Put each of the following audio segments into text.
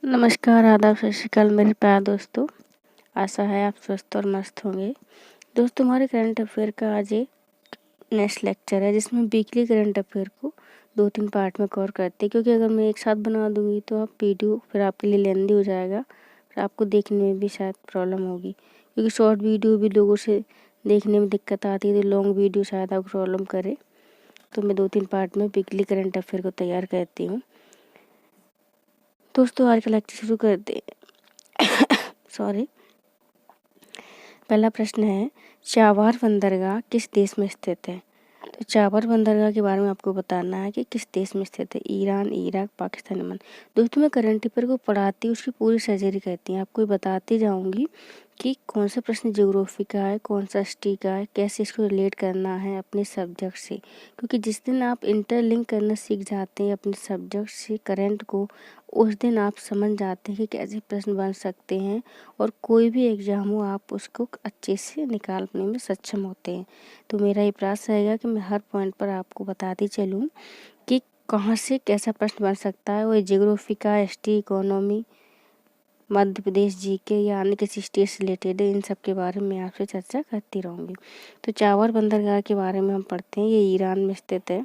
नमस्कार, आदाब, सत श्री अकाल मेरे प्यारे दोस्तों। आशा है आप स्वस्थ और मस्त होंगे। दोस्तों, हमारे करंट अफेयर का आज एक नेक्स्ट लेक्चर है जिसमें वीकली करंट अफेयर को 2-3 पार्ट में कवर करते हैं, क्योंकि अगर मैं एक साथ बना दूंगी तो आप वीडियो फिर आपके लिए लेंदी हो जाएगा, फिर आपको देखने में भी शायद प्रॉब्लम होगी, क्योंकि शॉर्ट वीडियो भी लोगों से देखने में दिक्कत आती है, तो लॉन्ग वीडियो शायद आपको प्रॉब्लम करे। तो मैं 2-3 पार्ट में वीकली करंट अफेयर को तैयार करती हूँ। दोस्तों, आज का लेक्चर शुरू करते हैं। सॉरी। पहला प्रश्न है, चाबार बंदरगाह किस देश में स्थित है? तो चाबार बंदरगाह के बारे में आपको बताना है कि किस देश में स्थित है। Iran, Iraq, Pakistan, Yemen. दोस्तों, मैं करंट अफेयर को पढ़ाती हूँ, उसकी पूरी सर्जरी कहती हैं, आपको बताती जाऊंगी कि कौन सा प्रश्न ज्योग्राफी का है, कौन सा हिस्ट्री का है, कैसे इसको रिलेट करना है अपने सब्जेक्ट से। क्योंकि जिस दिन आप इंटरलिंक करना सीख जाते हैं अपने सब्जेक्ट से करंट को, उस दिन आप समझ जाते हैं कि कैसे प्रश्न बन सकते हैं और कोई भी एग्जाम हो आप उसको अच्छे से निकालने में सक्षम होते हैं। तो मेरा ये प्रयास रहेगा कि मैं हर पॉइंट पर आपको बताती चलूँ कि कहाँ से कैसा प्रश्न बन सकता है। वो ज्योग्राफी का, history, economy, Madhya Pradesh GK या अन्य किसी स्टेट से रिलेटेड है, इन सब के बारे में आपसे चर्चा करती रहूँगी। तो चाबार बंदरगाह के बारे में हम पढ़ते हैं। ये ईरान में स्थित है।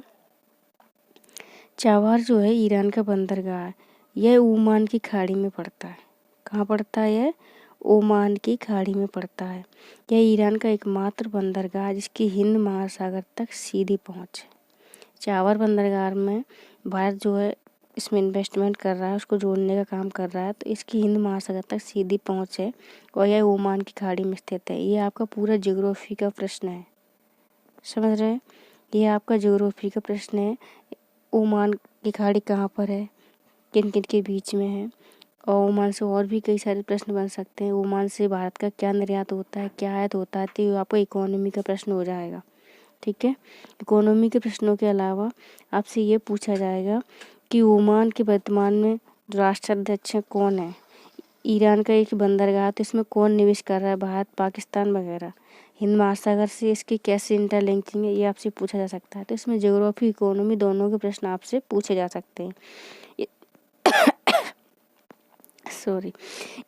चाबार जो है ईरान का बंदरगाह है। यह ओमान की खाड़ी में पड़ता है। कहाँ पड़ता है? यह ओमान की खाड़ी में पड़ता है। यह ईरान का एकमात्र बंदरगाह है जिसकी हिंद महासागर तक सीधी पहुँच है। चाबार बंदरगाह में भारत जो है इसमें इन्वेस्टमेंट कर रहा है, उसको जोड़ने का काम कर रहा है, तो इसकी हिंद महासागर तक सीधी पहुँच है और यह ओमान की खाड़ी में स्थित है। ये आपका पूरा ज्योग्राफी का प्रश्न है, समझ रहे हैं? ये आपका ज्योग्राफी का प्रश्न है। ओमान की खाड़ी कहाँ पर है, किन किन के बीच में है, और ओमान से और भी कई सारे प्रश्न बन सकते हैं। ओमान से भारत का क्या निर्यात होता है, क्या आयात होता है, तो आपको इकोनॉमी का प्रश्न हो जाएगा। ठीक है। इकोनॉमी के प्रश्नों के अलावा आपसे ये पूछा जाएगा कि ओमान के वर्तमान में राष्ट्राध्यक्ष कौन है। ईरान का एक बंदरगाह, तो इसमें कौन निवेश कर रहा है, भारत, पाकिस्तान वगैरह। हिंद महासागर से इसकी कैसे इंटरलिंकिंग है, ये आपसे पूछा जा सकता है। तो इसमें ज्योग्राफी, इकोनॉमी दोनों के प्रश्न आपसे पूछे जा सकते हैं। सॉरी।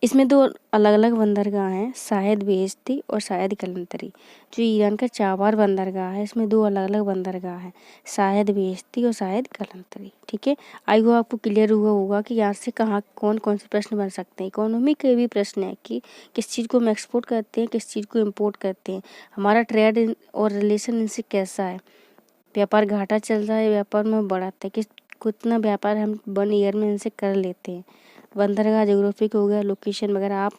इसमें दो अलग अलग बंदरगाह हैं, शायद बेहेश्ती और शायद कलंतरी। जो ईरान का चाबार बंदरगाह है, इसमें दो अलग अलग बंदरगाह हैं, शायद बेहेश्ती और शायद कलंतरी। ठीक है। आई होप आपको क्लियर हुआ होगा कि यहाँ से कहाँ कौन कौन से प्रश्न बन सकते हैं। इकोनॉमी के भी प्रश्न है कि किस चीज़ को हम एक्सपोर्ट करते हैं, किस चीज़ को इम्पोर्ट करते हैं, हमारा ट्रेड और रिलेशन इनसे कैसा है, व्यापार घाटा चल रहा है, व्यापार में बढ़ाते हैं, कितना व्यापार हम 1 ईयर में इनसे कर लेते हैं। बंदरगाह ज्योग्राफिक हो गया, लोकेशन वगैरह। आप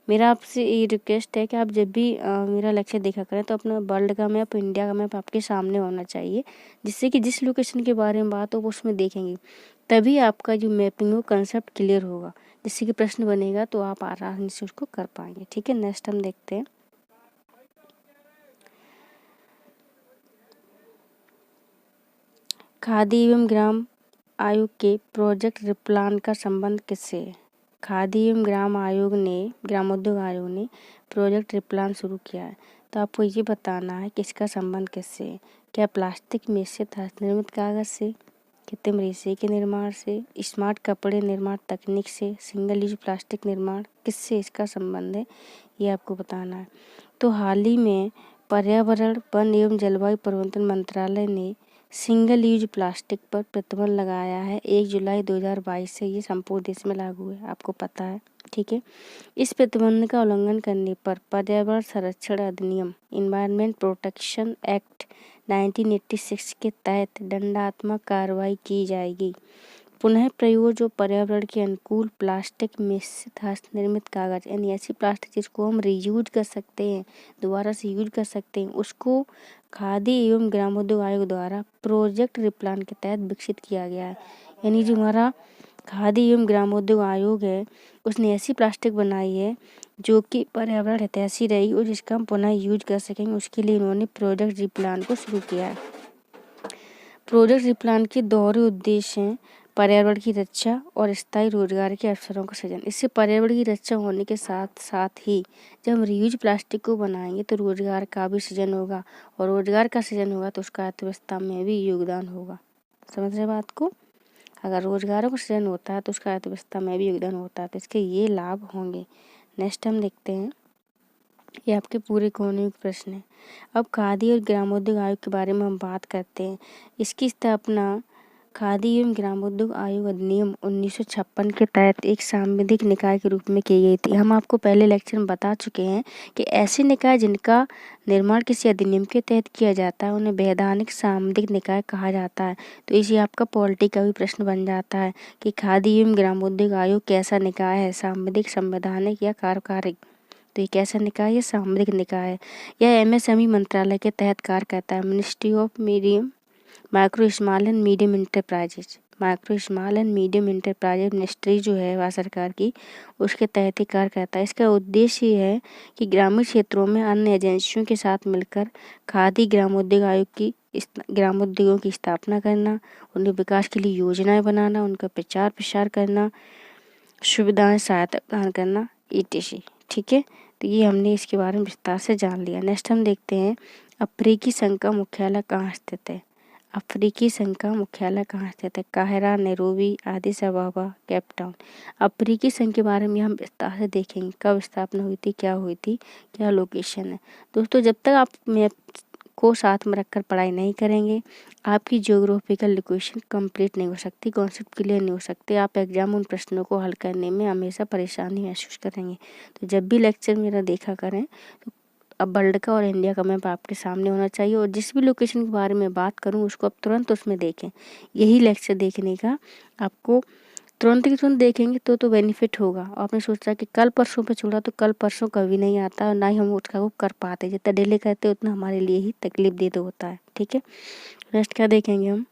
मेरा आपसे ये रिक्वेस्ट है कि आप जब भी मेरा लेक्चर देखा करें तो अपना वर्ल्ड का मैप, इंडिया का मैप आपके सामने होना चाहिए, जिससे कि जिस लोकेशन के बारे में बात हो वो उसमें देखेंगे, तभी आपका जो मैपिंग हो कंसेप्ट क्लियर होगा, जिससे कि प्रश्न बनेगा तो आप आराम से उसको कर पाएंगे। ठीक है। नेक्स्ट हम देखते हैं। खादी एवं ग्राम आयोग के प्रोजेक्ट रिप्लान का संबंध किससे है? खादी एवं ग्रामोद्योग आयोग ने प्रोजेक्ट रिप्लान शुरू किया है। तो आपको ये बताना है कि इसका संबंध किससे है। क्या प्लास्टिक मिश्रित हस्त निर्मित कागज से, कृत्रिम रेशे के निर्माण से, स्मार्ट कपड़े निर्माण तकनीक से, सिंगल यूज प्लास्टिक निर्माण, किससे इसका संबंध है, ये आपको बताना है। तो हाल ही में पर्यावरण, वन एवं जलवायु परिवर्तन मंत्रालय ने सिंगल यूज प्लास्टिक पर प्रतिबंध लगाया है। 1 जुलाई 2022 से ये संपूर्ण देश में लागू है, आपको पता है। ठीक है। इस प्रतिबंध का उल्लंघन करने पर पर्यावरण संरक्षण अधिनियम, इन्वायरमेंट प्रोटेक्शन एक्ट 1986 के तहत दंडात्मक कार्रवाई की जाएगी। पुनः प्रयोग जो पर्यावरण के अनुकूल प्लास्टिक मिश्रित हस्त निर्मित कागज, यानी ऐसी प्लास्टिक जिसको हम रीयूज कर सकते हैं, दोबारा से यूज कर सकते हैं, उसको खादी एवं ग्रामोद्योग आयोग द्वारा प्रोजेक्ट रिप्लान के तहत विकसित किया गया है। यानी जो हमारा खादी एवं ग्रामोद्योग आयोग है, उसने ऐसी प्लास्टिक बनाई है जो कि पर्यावरण हितैषी रहेगी और जिसका हम पुनः यूज कर सकेंगे। उसके लिए इन्होंने प्रोजेक्ट रिप्लान को शुरू किया है। प्रोजेक्ट रिप्लान के दोहरे उद्देश्य हैं पर्यावरण की रक्षा और स्थायी रोजगार के अवसरों का सृजन। इससे पर्यावरण की रक्षा होने के साथ साथ ही जब हम रीयूज प्लास्टिक को बनाएंगे तो रोजगार का भी सृजन होगा, और रोजगार का सृजन होगा तो उसका अर्थव्यवस्था में भी योगदान होगा। समझ रहे बात को? अगर रोजगारों का सृजन होता है तो उसका अर्थव्यवस्था में भी योगदान होता है, तो इसके ये लाभ होंगे। नेक्स्ट हम देखते हैं, ये आपके पूरे इकोनॉमिक प्रश्न है। अब खादी और ग्रामोद्योग आयोग के बारे में हम बात करते हैं। इसकी स्थापना खादी एवं ग्रामोद्योग आयोग अधिनियम 1956 के तहत एक सांविधिक निकाय के रूप में की गई थी। हम आपको पहले लेक्चर में बता चुके हैं कि ऐसे निकाय जिनका निर्माण किसी अधिनियम के तहत किया जाता है उन्हें वैधानिक सांविधिक निकाय कहा जाता है। तो इसे आपका पॉलिटी का भी प्रश्न बन जाता है कि खादी एवं ग्रामोद्योग आयोग कैसा निकाय है, सांविधिक, संवैधानिक या कार्यकारिक। तो ये कैसा निकाय है? सांविधिक निकाय है। यह एमएसएमई मंत्रालय के तहत कार्य करता है। Ministry of medium micro small and medium enterprises, micro small and medium enterprises ministry जो है भारत सरकार की, उसके तहत ही कार्य करता है। इसका उद्देश्य ये है कि ग्रामीण क्षेत्रों में अन्य एजेंसियों के साथ मिलकर खादी ग्रामोद्योग आयोग की ग्रामोद्योगों की स्थापना करना, उनके विकास के लिए योजनाएं बनाना, उनका प्रचार प्रसार करना, सुविधाएं सहायता प्रदान करना, etc। ठीक है, तो ये हमने इसके बारे में विस्तार से जान लिया। नेक्स्ट हम देखते हैं, अफ्रीकी संघ का मुख्यालय कहाँ स्थित है? अफ्रीकी संघ का मुख्यालय कहाँ स्थित है? Cairo, Nairobi, Aedes अबाबा, Cape Town. अफ्रीकी संघ के बारे में हम विस्तार से देखेंगे, कब स्थापना हुई थी, क्या हुई थी, क्या लोकेशन है। दोस्तों, जब तक आप मैप को साथ में रखकर पढ़ाई नहीं करेंगे, आपकी ज्योग्राफिकल लोकेशन कंप्लीट नहीं हो सकती, कॉन्सेप्ट क्लियर नहीं हो सकते, आप एग्जाम उन प्रश्नों को हल करने में हमेशा परेशानी महसूस करेंगे। तो जब भी लेक्चर मेरा देखा करें तो अब वर्ल्ड का और इंडिया का मैप आपके सामने होना चाहिए, और जिस भी लोकेशन के बारे में बात करूं उसको आप तुरंत उसमें देखें। यही लेक्चर देखने का आपको तुरंत की तुरंत देखेंगे तो बेनिफिट होगा। आपने सोचा कि कल परसों पे छोड़ा, तो कल परसों कभी नहीं आता, और ना ही हम उसका वो कर पाते। जितना डिले करते उतना हमारे लिए ही तकलीफ दे दो होता है। ठीक है, नेक्स्ट क्या देखेंगे हम,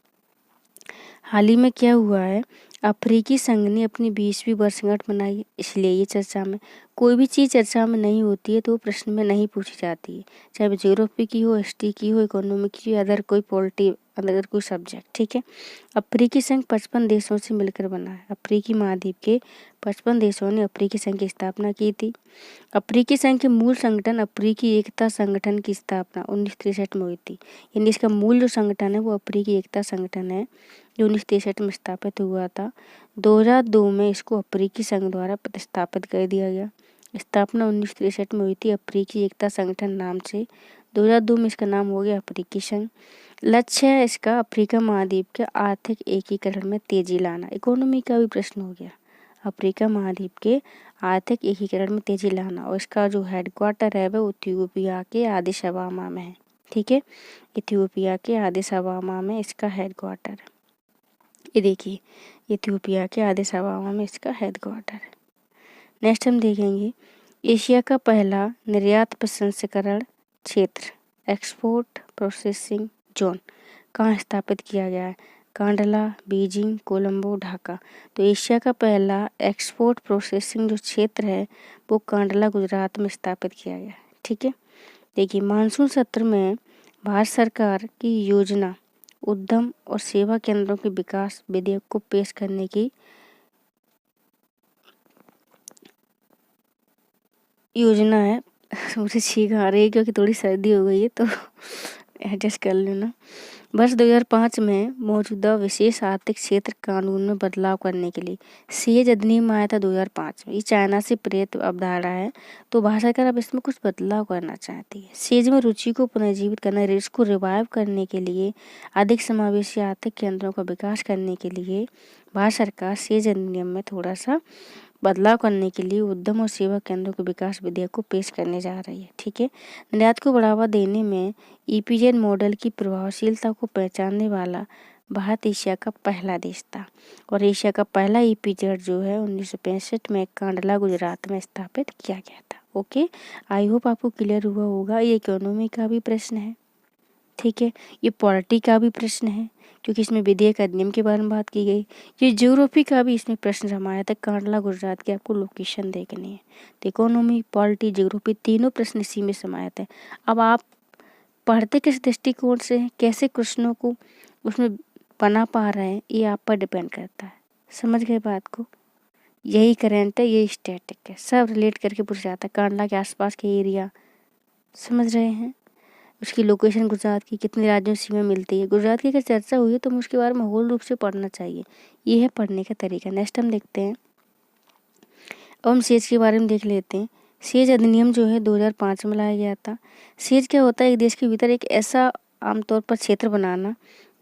हाल ही में क्या हुआ है, अफ्रीकी संघ ने अपनी 20वीं वर्षगांठ मनाई, इसलिए ये चर्चा में। कोई भी चीज़ चर्चा में नहीं होती है तो वो प्रश्न में नहीं पूछी जाती है, चाहे वो ज्योग्राफी की हो, हिस्ट्री की हो, इकोनॉमी की हो, अदर कोई पॉलिटी, अदर कोई सब्जेक्ट। ठीक है, अफ्रीकी संघ 55 देशों से मिलकर बना है। अफ्रीकी महाद्वीप के 55 देशों ने अफ्रीकी संघ की स्थापना की थी। अफ्रीकी संघ के मूल संगठन अफ्रीकी एकता संगठन की स्थापना 1963 में हुई थी। यानी इसका मूल जो संगठन है वो अफ्रीकी एकता संगठन है, जो 1963 में स्थापित हुआ था। 2002 में इसको अफ्रीकी संघ द्वारा प्रतिस्थापित कर दिया गया। स्थापना 1963 में हुई थी अफ्रीकी एकता संगठन नाम से। 2002 में इसका नाम हो गया अफ्रीकी संघ। लक्ष्य है इसका अफ्रीका महाद्वीप के आर्थिक एकीकरण में तेजी लाना। इकोनॉमी का भी प्रश्न हो गया, अफ्रीका महाद्वीप के आर्थिक एकीकरण में तेजी लाना, और इसका जो हेडक्वार्टर है वो इथियोपिया के आदिस अबाबा में है। ठीक है, इथियोपिया के आदिस अबाबा में इसका हेडक्वार्टर है। ये देखिए, इथियोपिया के आदिस अबाबा में इसका हेडक्वार्टर है। नेक्स्ट हम देखेंगे, एशिया का पहला निर्यात प्रसंस्करण क्षेत्र, एक्सपोर्ट प्रोसेसिंग जोन, कहाँ स्थापित किया गया है? कांडला, बीजिंग, कोलंबो, ढाका। तो एशिया का पहला एक्सपोर्ट प्रोसेसिंग जो क्षेत्र है वो कांडला, गुजरात में स्थापित किया गया है। ठीक है, देखिए, मानसून सत्र में भारत सरकार की योजना उद्यम और सेवा केंद्रों के विकास विधेयक को पेश करने की योजना है। मुझे छींक आ रही है क्योंकि थोड़ी सर्दी हो गई है, तो एडजस्ट कर लेना। वर्ष 2005 में मौजूदा विशेष आर्थिक क्षेत्र कानून में बदलाव करने के लिए सेज अधिनियम आया था 2005 में। ये चाइना से प्रेरित अवधारणा है, तो भारत सरकार अब इसमें कुछ बदलाव करना चाहती है। सेज में रुचि को पुनर्जीवित करना, इसको रिवाइव करने के लिए, अधिक समावेशी आर्थिक केंद्रों का विकास करने के लिए भारत सरकार सेज अधिनियम में थोड़ा सा बदलाव करने के लिए उद्यम और सेवा केंद्रों के विकास विधेयक को पेश करने जा रही है। ठीक है, निर्यात को बढ़ावा देने में ईपीजेड मॉडल की प्रभावशीलता को पहचानने वाला भारत एशिया का पहला देश था, और एशिया का पहला ईपीजेड जो है 1965 में कांडला, गुजरात में स्थापित किया गया था। ओके, आई होप आपको क्लियर हुआ होगा। ये इकोनॉमी का भी प्रश्न है, ठीक है, ये पॉलिटी का भी प्रश्न है क्योंकि इसमें विधेयक अधिनियम के बारे में बात की गई। ये ज्योग्राफी का भी इसमें प्रश्न समाया था, कांडला, गुजरात की आपको लोकेशन देखनी है। तो इकोनॉमी, पॉलिटी, ज्योग्राफी तीनों प्रश्न इसी में समाये थे। अब आप पढ़ते किस दृष्टिकोण से हैं, कैसे क्वेश्चनों को उसमें बना पा रहे हैं, ये आप पर डिपेंड करता है। समझ गए बात को? यही करेंट है, यही स्टैटिक है, सब रिलेट करके पूछा जाता है। कांडला के आसपास के एरिया, समझ रहे हैं? उसकी लोकेशन गुजरात की कितने राज्यों से में मिलती है। गुजरात की अगर चर्चा हुई है तो उसके बारे में होल रूप से पढ़ना चाहिए। ये है पढ़ने का तरीका। नेक्स्ट हम देखते हैं, अब हम सेज के बारे में देख लेते हैं। सेज अधिनियम जो है 2005 में लाया गया था। सेज क्या होता है, एक देश के भीतर एक ऐसा आमतौर पर क्षेत्र बनाना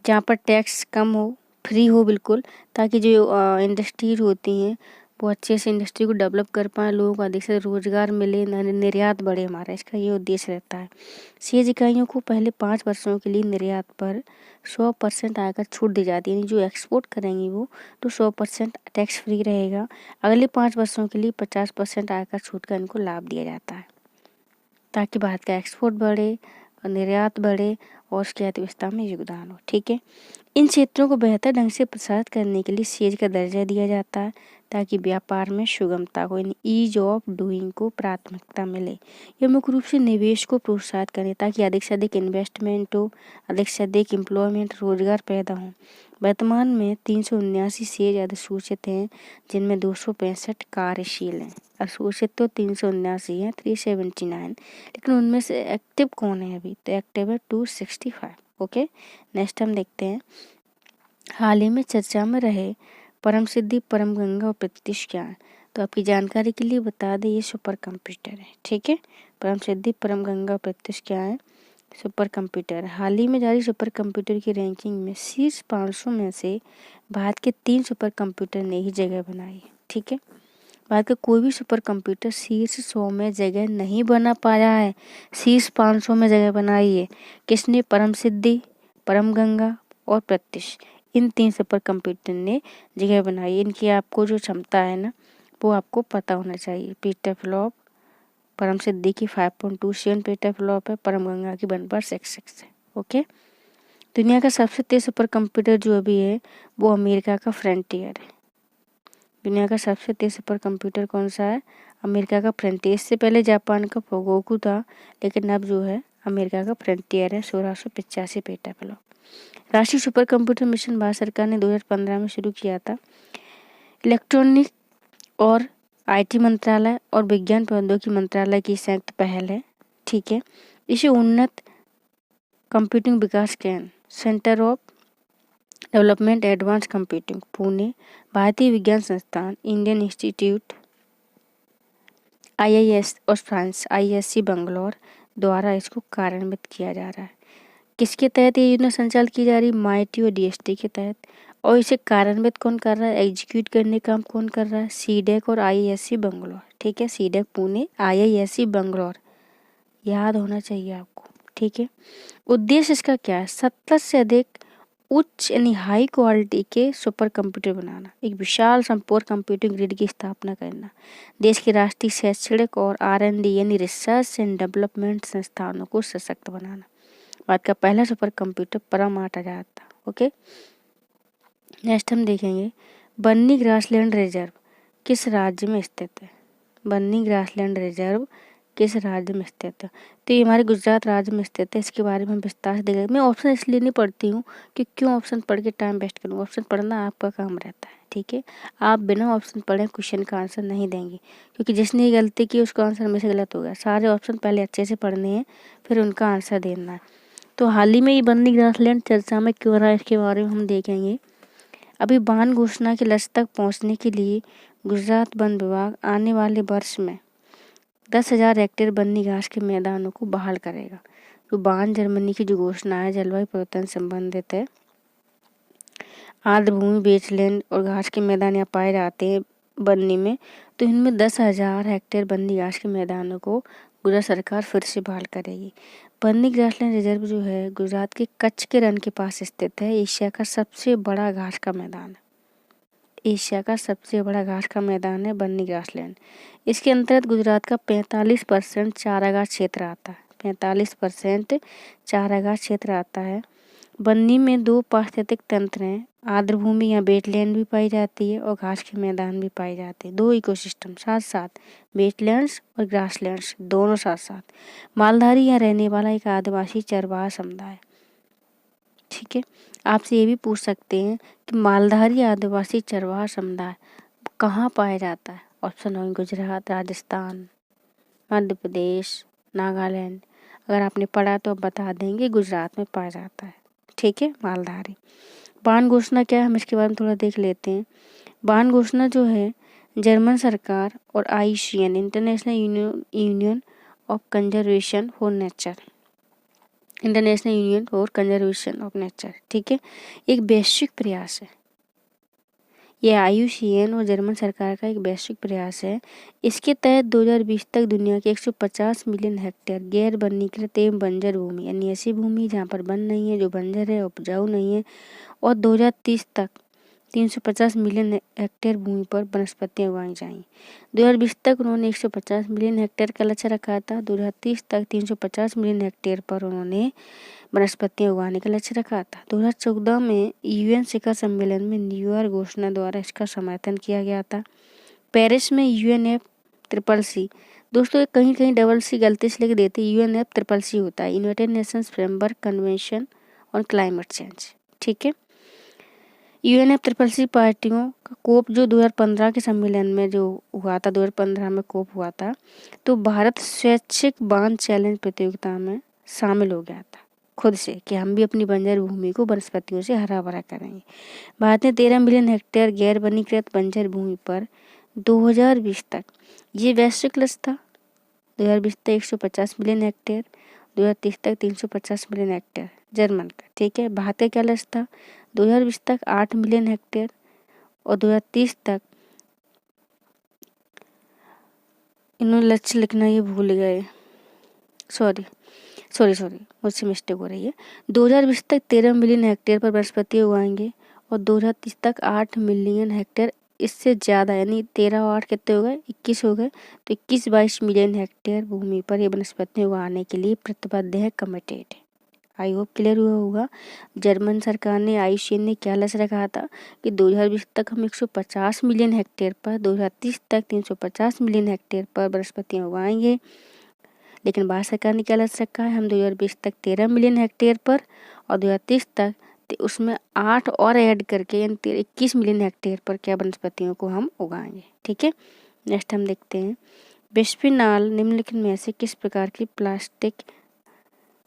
जहाँ पर टैक्स कम हो, फ्री हो बिल्कुल, ताकि जो इंडस्ट्रीज होती हैं वो अच्छे से इंडस्ट्री को डेवलप कर पाएँ, लोगों को अधिक से रोजगार मिले, निर्यात बढ़े हमारा, इसका ये उद्देश्य रहता है। सेज इकाइयों को पहले 5 वर्षों के लिए निर्यात पर 100% आयकर छूट दी जाती है, यानी जो एक्सपोर्ट करेंगी वो तो 100% टैक्स फ्री रहेगा। अगले 5 वर्षों के लिए 50% आयकर छूट का इनको लाभ दिया जाता है, ताकि भारत का एक्सपोर्ट बढ़े और निर्यात बढ़े और उसकी अर्थव्यवस्था में योगदान हो। ठीक है, इन क्षेत्रों को बेहतर ढंग से प्रसारित करने के लिए सेज का दर्जा दिया जाता है, ताकि व्यापार में सुगमता को, यानी ईज ऑफ डूइंग को प्राथमिकता मिले। यह मुख्य रूप से निवेश को प्रोत्साहित करें, ताकि अधिक से अधिक इन्वेस्टमेंट हो, अधिक से अधिक एम्प्लॉयमेंट, रोजगार पैदा हो। वर्तमान में 379 सेज अधिसूचित हैं, जिनमें 265 कार्यशील हैं। अधिसूचित तो 379 हैं, 379, लेकिन उनमें से एक्टिव कौन है अभी, तो एक्टिव है 265। ओके, नेक्स्ट हम देखते हैं, हाल ही में चर्चा में रहे परम सिद्धि, परम गंगा और प्रत्युष क्या है। तो आपकी जानकारी के लिए बता दें, ये सुपर कंप्यूटर है। ठीक है, परम सिद्धि, परम गंगा और प्रत्युष क्या है, सुपर कंप्यूटर। हाल ही में जारी सुपर कंप्यूटर की रैंकिंग में शीर्ष 500 में से भारत के 3 सुपर कंप्यूटर ने ही जगह बनाई है। ठीक है, भारत का कोई भी सुपर कंप्यूटर शीर्ष 100 में जगह नहीं बना पाया है, शीर्ष 500 में जगह बनाई है। किसने, परम सिद्धि, परम गंगा और प्रत्युष, इन 3 सुपर कंप्यूटर ने जगह बनाई। इनकी आपको जो क्षमता है ना, वो आपको पता होना चाहिए। पेटाफ्लॉप परम सिद्धि की 5.27 पेटाफ्लॉप है, परम गंगा की 1.66 है। ओके, दुनिया का सबसे तेज सुपर कंप्यूटर जो अभी है वो अमेरिका का फ्रंटियर है। दुनिया का सबसे तेज सुपर कंप्यूटर कौन सा है, अमेरिका का फ्रंटियर। इससे पहले जापान का फोगोकू था, लेकिन अब जो है अमेरिका का फ्रंटियर है, 1685 पेटाफ्लॉप। राष्ट्रीय सुपर कंप्यूटर मिशन भारत सरकार ने 2015 में शुरू किया था। इलेक्ट्रॉनिक और आईटी मंत्रालय और विज्ञान प्रौद्योगिकी मंत्रालय की संयुक्त पहल है। ठीक है, इसे उन्नत कंप्यूटिंग विकास केंद्र, centre of development advance computing, Pune, भारतीय विज्ञान संस्थान, इंडियन इंस्टीट्यूट, IIS और फ्रांस ISC बेंगलोर द्वारा इसको कार्यान्वित किया जा रहा है। किसके तहत ये योजना संचालित की जा रही है, MIT और DST के तहत। और इसे कार्यान्वित कौन कर रहा है, एग्जीक्यूट करने का काम कौन कर रहा है, CDEC और IISc बेंगलोर। ठीक है, CDEC पुणे, IISc बेंगलोर, याद होना चाहिए आपको। ठीक है, उद्देश्य इसका क्या है, 70 से अधिक उच्च यानी हाई क्वालिटी के सुपर कंप्यूटर बनाना, एक विशाल संपूर्ण कंप्यूटिंग ग्रिड की स्थापना करना, देश के राष्ट्रीय शैक्षणिक और R&D यानी रिसर्च एंड डेवलपमेंट संस्थानों को सशक्त बनाना। भारत का पहला सुपर कंप्यूटर परम 8000 था। ओके, नेक्स्ट हम देखेंगे, बन्नी ग्रासलैंड रिजर्व किस राज्य में स्थित है। बन्नी ग्रासलैंड रिजर्व किस राज्य में स्थित है, तो ये हमारे गुजरात राज्य में स्थित है। इसके बारे में विस्तार से देखेंगे। मैं ऑप्शन इसलिए नहीं पढ़ती हूँ कि क्यों ऑप्शन पढ़ के टाइम वेस्ट करूँ, ऑप्शन पढ़ना आपका काम रहता है। ठीक है, आप बिना ऑप्शन पढ़े क्वेश्चन का आंसर नहीं देंगे, क्योंकि जिसने ये गलती की उसका आंसर हमेशा गलत होगा। सारे ऑप्शन पहले अच्छे से पढ़ने हैं, फिर उनका आंसर देना है। तो हाल ही में ये बन्नी ग्रासलैंड चर्चा में क्यों रहा है, इसके बारे में हम देखेंगे। अभी बान घोषणा के लक्ष्य तक पहुंचने के लिए गुजरात वन विभाग आने वाले वर्ष में 10,000 हेक्टेयर बन्नी घास के मैदानों को बहाल करेगा। तो बान जर्मनी की जो घोषणा है जलवायु परिवर्तन संबंधित है। आर्द्र भूमि, बेचलैंड और घास के मैदान यहाँ पाए जाते हैं बन्नी में, तो इनमें 10,000 हेक्टेयर बन्नी घास के मैदानों को गुजरात सरकार फिर से बहाल करेगी। बन्नी ग्रासलैंड रिजर्व जो है गुजरात के कच्छ के रण के पास स्थित है। एशिया का सबसे बड़ा घास का मैदान है, एशिया का सबसे बड़ा घास का मैदान है बन्नी ग्रासलैंड। इसके अंतर्गत गुजरात का 45% चारागाह क्षेत्र आता है, 45% चारागाह क्षेत्र आता है। बन्नी में 2 पारिस्थितिक तंत्र हैं, आर्द्र भूमि या वेटलैंड भी पाई जाती है और घास के मैदान भी पाए जाते हैं। 2 इकोसिस्टम साथ साथ, वेटलैंड्स और ग्रासलैंड्स दोनों साथ साथ। मालधारी यहाँ रहने वाला एक आदिवासी चरवाहा समुदाय। ठीक है, आपसे ये भी पूछ सकते हैं कि मालधारी आदिवासी चरवाहा समुदाय कहाँ पाया जाता है। ऑप्शन होंगे गुजरात, राजस्थान, मध्य प्रदेश, नागालैंड। अगर आपने पढ़ा तो अब बता देंगे, गुजरात में पाया जाता है। ठीक है, मालधारी। बान घोषणा क्या है, हम इसके बारे में थोड़ा देख लेते हैं। बान घोषणा जो है जर्मन सरकार और IUCN international union of conservation for nature, international union for conservation of nature, ठीक है, एक वैश्विक प्रयास है। यह IUCN और जर्मन सरकार का एक वैश्विक प्रयास है। इसके तहत 2020 तक दुनिया के 150 मिलियन हेक्टेयर गैर वनीकृत एवं बंजर भूमि, यानी ऐसी भूमि जहाँ पर वन नहीं है, जो बंजर है, उपजाऊ नहीं है, और 2030 तक 350 मिलियन हेक्टेयर भूमि पर वनस्पतियाँ उगाई जाएंगी। 2020 तक उन्होंने 150 मिलियन हेक्टेयर का लक्ष्य रखा था। 2030 तक 350 मिलियन हेक्टेयर पर उन्होंने वनस्पतियाँ उगाने का लक्ष्य रखा था। 2014 में UN शिखर सम्मेलन में न्यूयॉर्क घोषणा द्वारा इसका समर्थन किया गया था। पेरिस में UNFCCC, दोस्तों कहीं कहीं डबल सी गलती से लिख देते, UNFCCC होता है, United Nations framework convention on climate change, ठीक है। UNFCCC पार्टियों का कोप जो 2015 के सम्मेलन में जो हुआ था, 2015 में कोप हुआ था, तो भारत स्वैच्छिक बांध चैलेंज प्रतियोगिता में शामिल हो गया था खुद से, कि हम भी अपनी बंजर भूमि को वनस्पतियों से हरा भरा करेंगे। भारत ने 13 मिलियन हेक्टेयर गैर वनीकृत बंजर भूमि पर 2020 तक, ये वैश्विक लक्ष्य था। 2020 तक 150 मिलियन हेक्टेयर, 2030 तक 350 मिलियन हेक्टेयर जर्मन का, ठीक है। भारत का क्या लक्ष्य था? 2020 तक 8 मिलियन हेक्टेयर और 2030 तक, इन्होंने लक्ष्य लिखना ये भूल गए, सॉरी मुझसे मिस्टेक हो रही है। 2020 तक 13 मिलियन हेक्टेयर पर वनस्पति उगाएंगे और 2030 तक 8 मिलियन हेक्टेयर, इससे ज़्यादा, यानी 13 और 8 कितने हो गए? 21 हो गए। तो 21-22 मिलियन हेक्टेयर भूमि पर ये वनस्पति उगाने के लिए प्रतिबद्ध है, कमिटेड है। आई होप क्लियर हुआ होगा। जर्मन सरकार ने, IUCN ने क्या लक्ष्य रखा था कि 2020 तक हम 150 मिलियन हेक्टेयर पर, 2030 तक 350 मिलियन हेक्टेयर पर वनस्पतियाँ उगाएंगे। लेकिन भारत सरकार ने क्या लक्ष्य रखा है? हम 2020 तक 13 मिलियन हेक्टेयर पर और 2030 तक उसमें 8 और ऐड करके, यानी 21 मिलियन हेक्टेयर पर क्या वनस्पतियों को हम उगाएंगे, ठीक है। नेक्स्ट हम देखते हैं, बिस्फेनॉल निम्नलिखित में से किस प्रकार की प्लास्टिक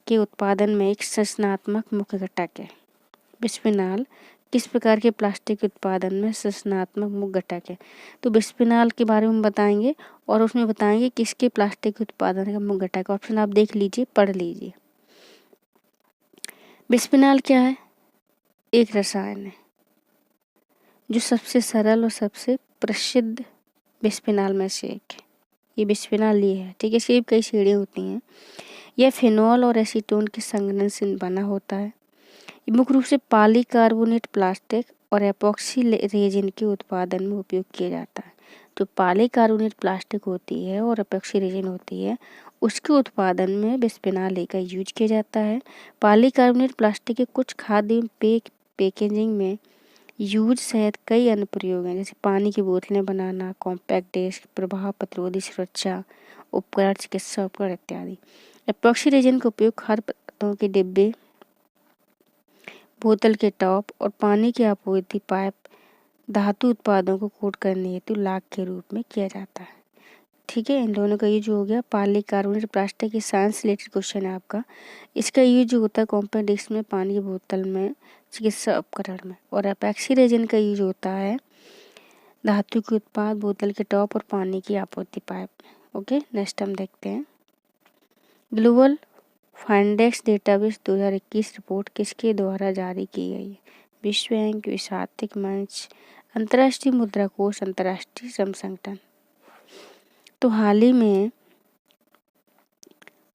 के उत्पादन में एक संरचनात्मक मुख्य घटक है? बिस्फेनॉल किस प्रकार के प्लास्टिक के उत्पादन में संरचनात्मक मुख्य घटक है? तो बिस्फेनॉल के बारे में बताएंगे और उसमें बताएंगे किसके प्लास्टिक के उत्पादन का मुख्य घटक। ऑप्शन आप देख लीजिए, पढ़ लीजिए। बिस्फेनॉल क्या है? एक रसायन है जो सबसे सरल और सबसे प्रसिद्ध बिस्फेनॉल में से एक है। ये बिस्फेनॉल ये है, ठीक है। इसकी कई श्रेणियाँ होती हैं। यह फेनॉल और एसीटोन के संघनन से बना होता है। मुख्य रूप से पॉलीकार्बोनेट प्लास्टिक और एपॉक्सी रेजिन के उत्पादन में उपयोग किया जाता है। जो पॉलीकार्बोनेट प्लास्टिक होती है और एपॉक्सी रेजिन होती है, उसके उत्पादन में बिस्फेनॉल ए का यूज किया जाता है। पॉलीकार्बोनेट प्लास्टिक के कुछ खाद्य एवं पैकेजिंग में यूज सहित कई अनुप्रयोग हैं, जैसे पानी की बोतलें बनाना, कॉम्पैक्ट डेस्क, प्रभाव प्रतिरोधी सुरक्षा उपकरण, चिकित्सा उपकरण इत्यादि। एपॉक्सी रेजिन का उपयोग खाद्य पदार्थों के डिब्बे, बोतल के टॉप और पानी की आपूर्ति पाइप, धातु उत्पादों को कोट करने हेतु लाख के रूप में किया जाता है, ठीक है। इन दोनों का यूज हो गया। पॉलीकार्बोनेट प्लास्टिक की साइंस रिलेटेड क्वेश्चन है आपका। इसका यूज होता है कॉम्पैक्ट डिस्क में, पानी की बोतल में, चिकित्सा उपकरण में। और एपॉक्सी रेजिन का यूज होता है धातु के उत्पाद, बोतल के टॉप और पानी की आपूर्ति पाइप में। ओके, नेक्स्ट हम देखते हैं, ग्लोबल फाइंडेक्स डेटाबेस 2021 रिपोर्ट किसके द्वारा जारी की गई है? विश्व बैंक, विश्व आर्थिक मंच, अंतर्राष्ट्रीय मुद्रा कोष, अंतर्राष्ट्रीय श्रम संगठन। तो हाल ही में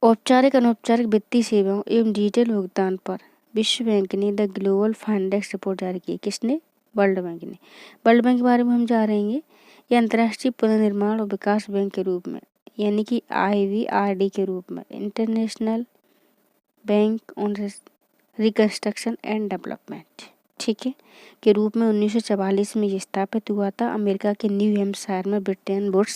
औपचारिक अनौपचारिक वित्तीय सेवाओं एवं डिजिटल भुगतान पर विश्व बैंक ने द ग्लोबल फाइंडेक्स रिपोर्ट जारी की। किसने? वर्ल्ड बैंक ने। वर्ल्ड बैंक के बारे में हम जा रहे हैं। ये अंतर्राष्ट्रीय पुनर्निर्माण और विकास बैंक के रूप में, यानी कि IBRD के रूप में, international bank on reconstruction and development, ठीक है, के रूप में 1944 में ये स्थापित हुआ था अमेरिका के न्यू हैम्पशायर में ब्रेटन वुड्स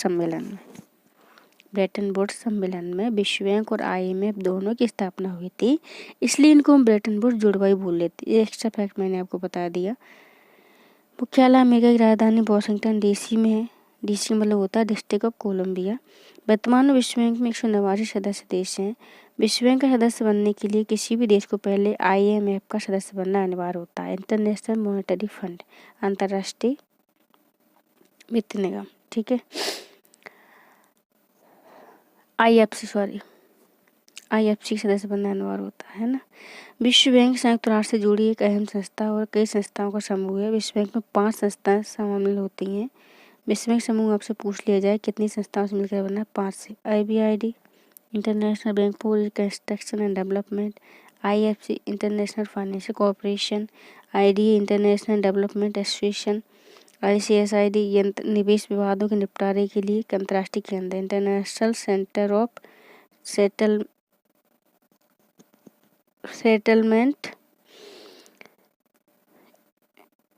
सम्मेलन में विश्व बैंक और IMF दोनों की स्थापना हुई थी, इसलिए इनको हम ब्रेटन वुड्स जुड़वाई बोल लेते। ये एक्स्ट्रा फैक्ट मैंने आपको बता दिया। मुख्यालय अमेरिका की राजधानी वॉशिंगटन DC में है, डीसी मतलब होता है डिस्ट्रिक्ट ऑफ कोलंबिया। वर्तमान में विश्व बैंक में 189 सदस्य देश हैं। विश्व बैंक का सदस्य बनने के लिए किसी भी देश को पहले IMF का सदस्य बनना अनिवार्य होता है, इंटरनेशनल मॉनेटरी फंड, अंतर्राष्ट्रीय वित्त निगम। ठीक है, IFC सदस्य बनना अनिवार्य होता है ना। विश्व बैंक संयुक्त राष्ट्र से जुड़ी एक अहम संस्था और कई संस्थाओं का समूह है। विश्व बैंक में 5 संस्थाएं शामिल होती हैं। विश्व बैंक समूह आपसे पूछ लिया जाए कितनी संस्थाओं से मिलकर बना है? 5 से। IBRD international bank for reconstruction and development, IFC international financial corporation, IDA international development association, ICSID निवेश विवादों के निपटारे के लिए एक अंतर्राष्ट्रीय केंद्र, इंटरनेशनल सेंटर ऑफ सेटलमेंट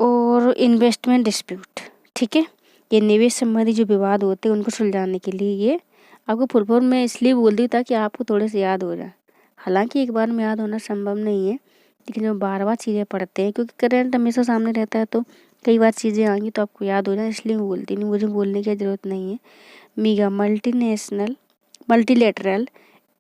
और इन्वेस्टमेंट डिस्प्यूट। ठीक है, ये निवेश संबंधी जो विवाद होते हैं उनको सुलझाने के लिए ये आपको फुल फॉर्म में इसलिए बोल दी ताकि आपको थोड़े से याद हो जाए। हालांकि एक बार में याद होना संभव नहीं है, लेकिन जब बार बार चीज़ें पढ़ते हैं, क्योंकि करंट हमेशा सामने रहता है तो कई बार चीज़ें आएंगी तो आपको याद हो जाए, इसलिए मैं बोलती नहीं, मुझे बोलने की ज़रूरत नहीं है। मीगा मल्टीलेटरल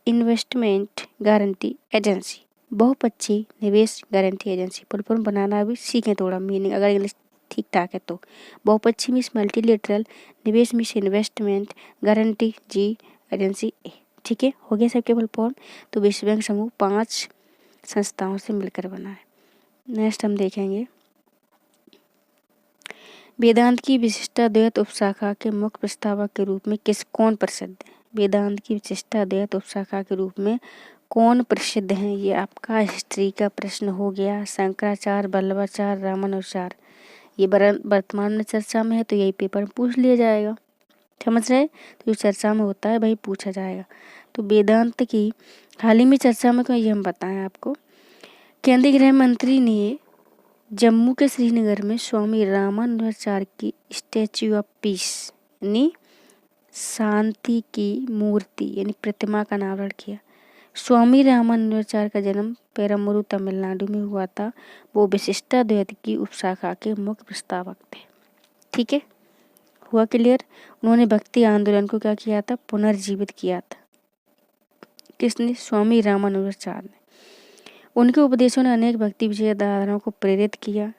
इन्वेस्टमेंट गारंटी एजेंसी, बहुपक्षीय निवेश गारंटी एजेंसी। फुल फॉर्म बनाना भी सीखें थोड़ा, मीनिंग अगर इंग्लिश ठीक ठाक है तो। बहुपक्षीय मीन्स मल्टीलेटरल, निवेश मीन्स इन्वेस्टमेंट, गारंटी जी एजेंसी ए। ठीक है, हो गया सबके फुल फॉर्म। तो विश्व बैंक समूह 5 संस्थाओं से मिलकर बना है। नेक्स्ट हम देखेंगे वेदांत की विशिष्टा द्वैत उपशाखा के मुख्य प्रस्तावक के रूप में कौन प्रसिद्ध है? वेदांत की विशिष्टा द्वैत उपशाखा के रूप में कौन प्रसिद्ध हैं? ये आपका हिस्ट्री का प्रश्न हो गया। शंकराचार्य, वल्लभाचार्य, रामानुजाचार्य, ये वर्तमान में चर्चा में है तो यही पेपर में पूछ लिया जाएगा। समझ रहे? तो जो चर्चा में होता है वही पूछा जाएगा। तो वेदांत की हाल ही में चर्चा में ये हम बताएं आपको। केंद्रीय गृह मंत्री ने जम्मू के श्रीनगर में स्वामी रामानुजाचार्य की स्टैच्यू ऑफ पीस यानी शांति की मूर्ति यानी प्रतिमा का अनावरण किया। स्वामी रामानुजाचार्य का जन्म पेरम्बलूर तमिलनाडु में हुआ था। वो विशिष्टा द्वैत की उपशाखा के मुख्य प्रस्तावक थे। ठीक है, हुआ क्लियर? उन्होंने भक्ति आंदोलन को क्या किया था? पुनर्जीवित किया था। किसने? स्वामी रामानुजाचार्य ने। उनके उपदेशों ने अनेक भक्ति विचारधाराओं को प्रेरित किया।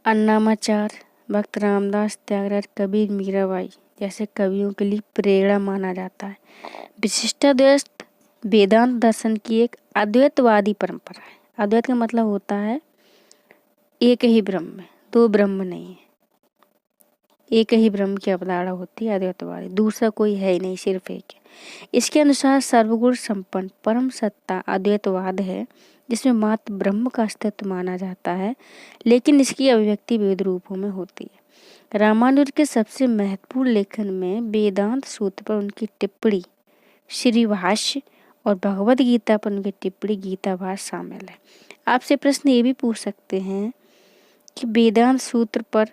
अन्नामाचार्य, भक्त रामदास, त्यागराज, कबीर, मीराबाई जैसे कवियों के लिए प्रेरणा माना जाता है। विशिष्टाद्वैत वेदांत दर्शन की एक अद्वैतवादी परंपरा है। अद्वैत का मतलब होता है एक ही ब्रह्म, 2 ब्रह्म नहीं है। एक ही ब्रह्म की अवधारणा होती है अद्वैतवादी, दूसरा कोई है ही नहीं, सिर्फ एक है। इसके अनुसार सर्वगुण संपन्न परम सत्ता अद्वैतवाद है, जिसमें मात्र ब्रह्म का अस्तित्व माना जाता है, लेकिन इसकी अभिव्यक्ति विविध रूपों में होती है। रामानुज के सबसे महत्वपूर्ण लेखन में वेदांत सूत्र पर उनकी टिप्पणी श्री भाष्य और भगवद गीता पर उनकी टिप्पणी गीता भाष्य शामिल है। आपसे प्रश्न ये भी पूछ सकते हैं कि वेदांत सूत्र पर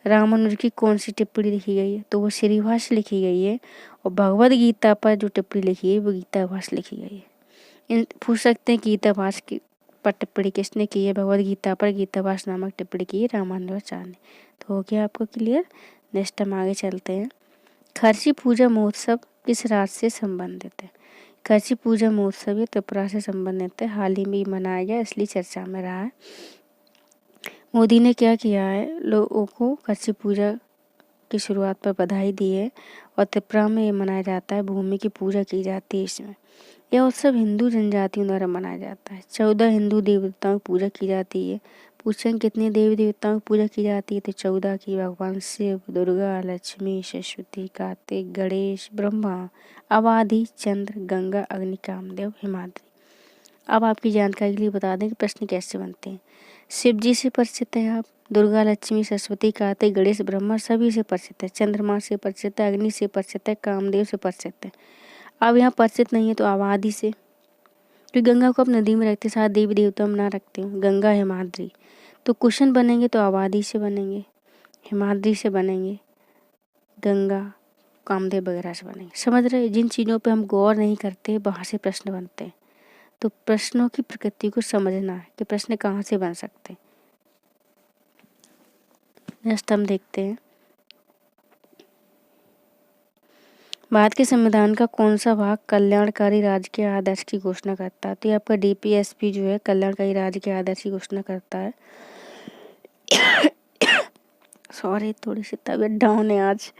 रामानुज की कौन सी टिप्पणी लिखी गई है? तो वो श्री भाष्य लिखी गई है, और भगवद गीता पर जो टिप्पणी लिखी है वो गीता भाष्य लिखी गई है। पूछ सकते हैं गीता भाष्य की पर टिप्पणी किसने की है? भगवद गीता पर गीता भाष्य नामक टिप्पणी की है रामानुजाचार्य ने। तो हो गया आपको क्लियर। नेक्स्ट हम आगे चलते हैं। खर्ची पूजा महोत्सव किस राज्य से संबंधित है? खर्ची पूजा महोत्सव ये त्रिपुरा से संबंधित है, हाल ही में मनाया गया इसलिए चर्चा में रहा है। मोदी ने क्या किया है, लोगों को खर्ची पूजा की शुरुआत पर बधाई दी है, और त्रिपुरा में ये मनाया जाता है, भूमि की पूजा की जाती है इसमें। यह उत्सव हिंदू जनजातियों द्वारा मनाया जाता है। 14 हिंदू देवी देवताओं की पूजा की जाती है। पूछें कितने देवी देवताओं की पूजा की जाती है? तो 14 की। भगवान शिव, दुर्गा, लक्ष्मी, सरस्वती, कार्तिक, गणेश, ब्रह्मा, अवाधि, चंद्र, गंगा, अग्नि, कामदेव, हिमाद्री। अब आपकी जानकारी के लिए बता दें कि प्रश्न कैसे बनते हैं। शिव जी से परिचित हैं आप, दुर्गा, लक्ष्मी, सरस्वती, कार्तिक, गणेश, ब्रह्मा सभी से परिचित है, चंद्रमा से परिचित है, अग्नि से परिचित है, कामदेव से परिचित है। अब यहाँ परिचित नहीं है तो आबादी से, क्योंकि गंगा को आप नदी में रखते, साथ देवी देवता में ना रखते हो, गंगा हिमाद्री। तो क्वेश्चन बनेंगे तो आबादी से बनेंगे, हिमाद्री से बनेंगे, गंगा, कामदेव वगैरह से बनेंगे। समझ रहे? जिन चीज़ों पे हम गौर नहीं करते वहाँ से प्रश्न बनते हैं। तो प्रश्नों की प्रकृति को समझना है कि प्रश्न कहाँ से बन सकते हैं। नेक्स्ट हम देखते हैं भारत के संविधान का कौन सा भाग कल्याणकारी राज्य के आदर्श की घोषणा करता है। तो ये आपका डीपीएसपी जो है कल्याणकारी राज्य के आदर्श की घोषणा करता है। सॉरी, थोड़ी सी तबीयत डाउन है आज।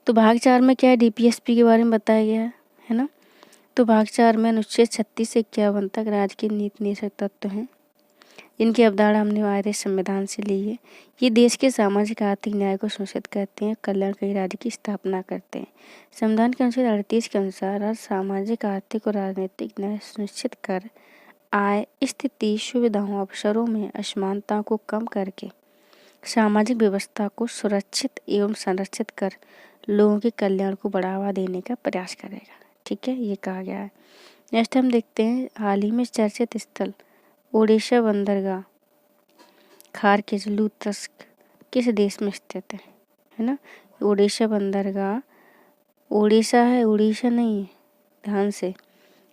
तो भाग 4 में क्या है, डीपीएसपी के बारे में बताया गया है ना। तो भाग 4 में अनुच्छेद 36 से 51 तक राज्य के नीति निदेशक तत्व हैं। इनकी अवधारणा हमने हमारे संविधान से ली है। ये देश के सामाजिक आर्थिक न्याय को सुनिश्चित करते हैं, कल्याणकारी राज्य की स्थापना करते हैं। संविधान के अनुच्छेद 38 के अनुसार राज्य सामाजिक आर्थिक और राजनीतिक न्याय सुनिश्चित कर आय, स्थिति, सुविधाओं, अवसरों में असमानता को कम करके सामाजिक व्यवस्था को सुरक्षित एवं संरक्षित कर लोगों के कल्याण को बढ़ावा देने का प्रयास करेगा। ठीक है, ये कहा गया है। नेक्स्ट हम देखते हैं हाल ही में चर्चित स्थल ओडिशा बंदरगाह खार के लूतस्क किस देश में स्थित है ना। ओडिशा बंदरगाह ओडिशा है, उड़ीसा नहीं है, ध्यान से।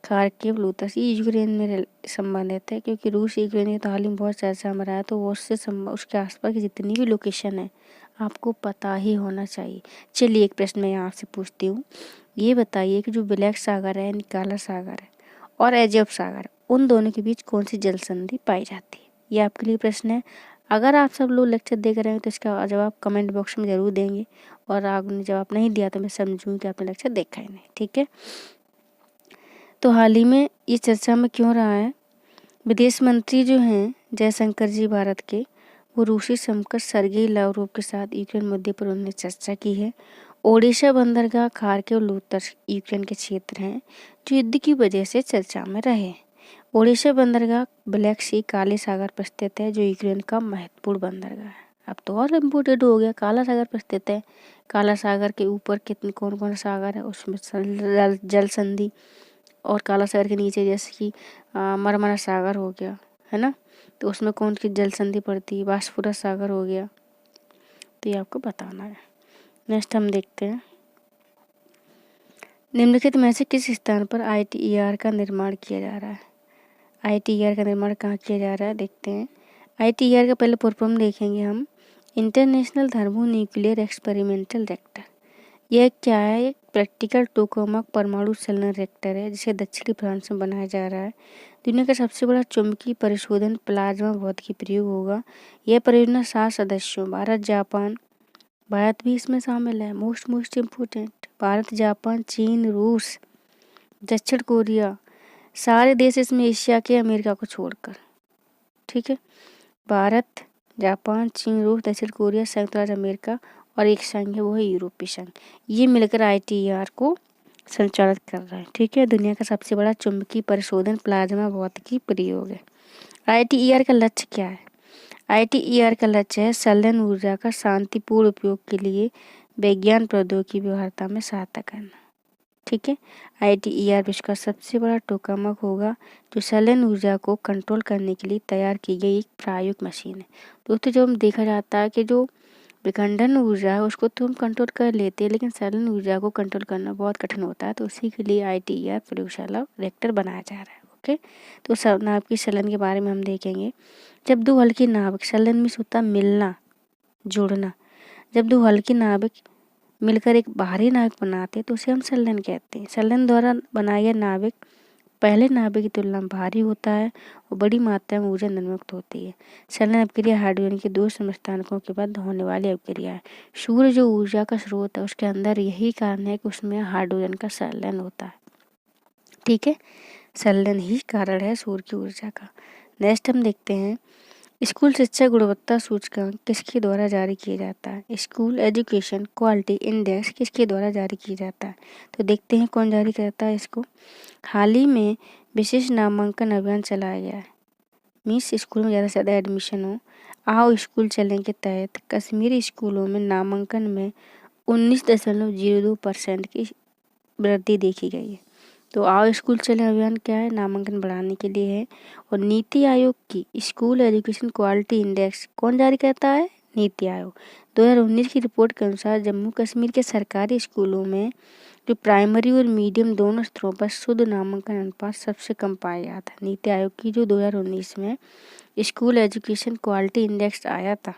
खार्किव लूतस्क ये यूक्रेन में संबंधित है, क्योंकि रूस यूक्रेन की तो हाल ही में बहुत चर्चा में रहा है, तो वो उसके आसपास की जितनी भी लोकेशन है आपको पता ही होना चाहिए। चलिए एक प्रश्न मैं आपसे पूछती हूँ, ये बताइए कि जो ब्लैक सागर है, काला सागर है और एजोव सागर, उन दोनों के बीच कौन सी जल संधि पाई जाती है। ये आपके लिए प्रश्न है। अगर आप सब लोग लेक्चर देख रहे हैं तो इसका जवाब कमेंट बॉक्स में ज़रूर देंगे, और आपने जवाब नहीं दिया तो मैं समझूँ कि आपने लेक्चर देखा ही नहीं। ठीक है, तो हाल ही में ये चर्चा में क्यों रहा है, विदेश मंत्री जो हैं जयशंकर जी भारत के, वो रूसी समकक्ष सर्गेई लावरोव के साथ यूक्रेन मुद्दे पर उन्होंने चर्चा की है। ओडिशा बंदरगाह खार्किव और लूतस्क यूक्रेन के क्षेत्र हैं जो युद्ध की वजह से चर्चा में रहे। ओडिशा बंदरगाह ब्लैक सी काले सागर पर स्थित है, जो यूक्रेन का महत्वपूर्ण बंदरगाह है। अब तो और इम्पोर्टेंट हो गया, काला सागर पर स्थित है। काला सागर के ऊपर कितने कौन कौन सागर है, उसमें जल संधि, और काला सागर के नीचे जैसे कि मरमरा सागर हो गया है ना, तो उसमें कौन सी जल संधि पड़ती है, बासफोरस सागर हो गया। तो ये आपको बताना है। नेक्स्ट हम देखते हैं निम्नलिखित में से किस स्थान पर ITER का निर्माण किया जा रहा है। ITER का निर्माण कहाँ किया जा रहा है, देखते हैं। ITER का पहले पूर्ण फॉर्म देखेंगे हम, इंटरनेशनल थर्मोन्यूक्लियर एक्सपेरिमेंटल रिएक्टर। यह क्या है, एक प्रैक्टिकल टोकामाक परमाणु संचलन रिएक्टर है, जिसे दक्षिणी फ्रांस में बनाया जा रहा है। दुनिया का सबसे बड़ा चुंबकीय परिशोधन प्लाज्मा भौतिकी प्रयोग होगा। यह परियोजना 7 सदस्यों भारत भी इसमें शामिल है। मोस्ट इम्पोर्टेंट, भारत, जापान, चीन, रूस, दक्षिण कोरिया, सारे देश इसमें एशिया के, अमेरिका को छोड़कर। ठीक है, भारत, जापान, चीन, रूस, दक्षिण कोरिया, संयुक्त राज्य अमेरिका और एक संघ है, वो है यूरोपीय संघ। ये मिलकर ITER को संचालित कर रहा है। ठीक है, दुनिया का सबसे बड़ा चुंबकीय परिशोधन प्लाज्मा भौतिकी प्रयोग है। ITER का लक्ष्य क्या है, ITER का लक्ष्य है संलयन ऊर्जा का शांतिपूर्ण उपयोग के लिए विज्ञान प्रौद्योगिकी व्यवहार्यता में सहायता करना। ठीक है, ITER विश्व का सबसे बड़ा टोकामाक होगा, जो संलयन ऊर्जा को कंट्रोल करने के लिए तैयार की गई एक प्रायोगिक मशीन है। दोस्तों, जब हम देखा जाता है कि जो विखंडन ऊर्जा है उसको तो हम कंट्रोल कर लेते हैं, लेकिन संलयन ऊर्जा को कंट्रोल करना बहुत कठिन होता है, तो उसी के लिए ITER प्रयोगशाला रिएक्टर बनाया जा रहा है। ओके, तो नाभिक की संलयन के बारे में हम देखेंगे। जब दो हल्के नाभिक, संलयन में होता है मिलना, जुड़ना, जब दो हल्के नाभिक मिलकर एक भारी नाभिक बनाते हैं तो उसे हम संलयन कहते हैं। संलयन द्वारा बनाया गया नाभिक पहले नाभिक की तुलना में भारी होता है और बड़ी मात्रा में ऊर्जा निर्मुक्त होती है। संलयन अपक्रिया हाइड्रोजन के 2 समस्थानिकों के बाद होने वाली अपक्रिया है। सूर्य जो ऊर्जा का स्रोत है उसके अंदर यही कारण है कि उसमें हाइड्रोजन का संलयन होता है। ठीक है, संलयन ही कारण है सूर्य की ऊर्जा का। नेक्स्ट हम देखते हैं स्कूल शिक्षा गुणवत्ता सूचकांक किसके द्वारा जारी किया जाता है। स्कूल एजुकेशन क्वालिटी इंडेक्स किसके द्वारा जारी किया जाता है, तो देखते हैं कौन जारी करता है इसको। हाल ही में विशेष नामांकन अभियान चलाया गया है, मीन्स स्कूल में ज़्यादा से ज़्यादा एडमिशन हो। आओ स्कूल चलें के तहत कश्मीरी स्कूलों में नामांकन में 19.02% की वृद्धि देखी गई है। तो आओ स्कूल चले अभियान क्या है, नामांकन बढ़ाने के लिए है। और नीति आयोग की स्कूल एजुकेशन क्वालिटी इंडेक्स कौन जारी करता है, नीति आयोग 2019 की रिपोर्ट के अनुसार जम्मू कश्मीर के सरकारी स्कूलों में जो प्राइमरी और मीडियम दोनों स्तरों पर शुद्ध नामांकन अनुपात सबसे कम पाया गया था। नीति आयोग की जो 2019 में स्कूल एजुकेशन क्वालिटी इंडेक्स आया था,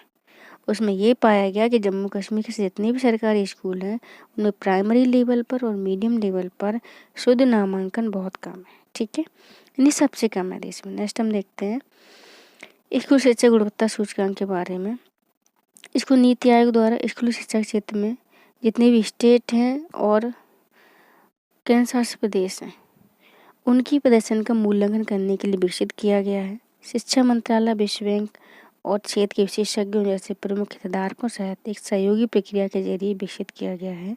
उसमें ये पाया गया कि जम्मू कश्मीर के जितने भी सरकारी स्कूल हैं उनमें प्राइमरी लेवल पर और मीडियम लेवल पर शुद्ध नामांकन बहुत कम है। ठीक है, यानी सबसे कम है देश में। नेक्स्ट हम देखते हैं स्कूल शिक्षा गुणवत्ता सूचकांक के बारे में। इसको नीति आयोग द्वारा स्कूली शिक्षा क्षेत्र में जितने भी स्टेट हैं और केंद्र शासित प्रदेश हैं उनकी प्रदर्शन का मूल्यांकन करने के लिए विकसित किया गया है। शिक्षा मंत्रालय, विश्व बैंक और क्षेत्र के विशेषज्ञों जैसे प्रमुख हितधारकों सहित एक सहयोगी प्रक्रिया के जरिए विकसित किया गया है।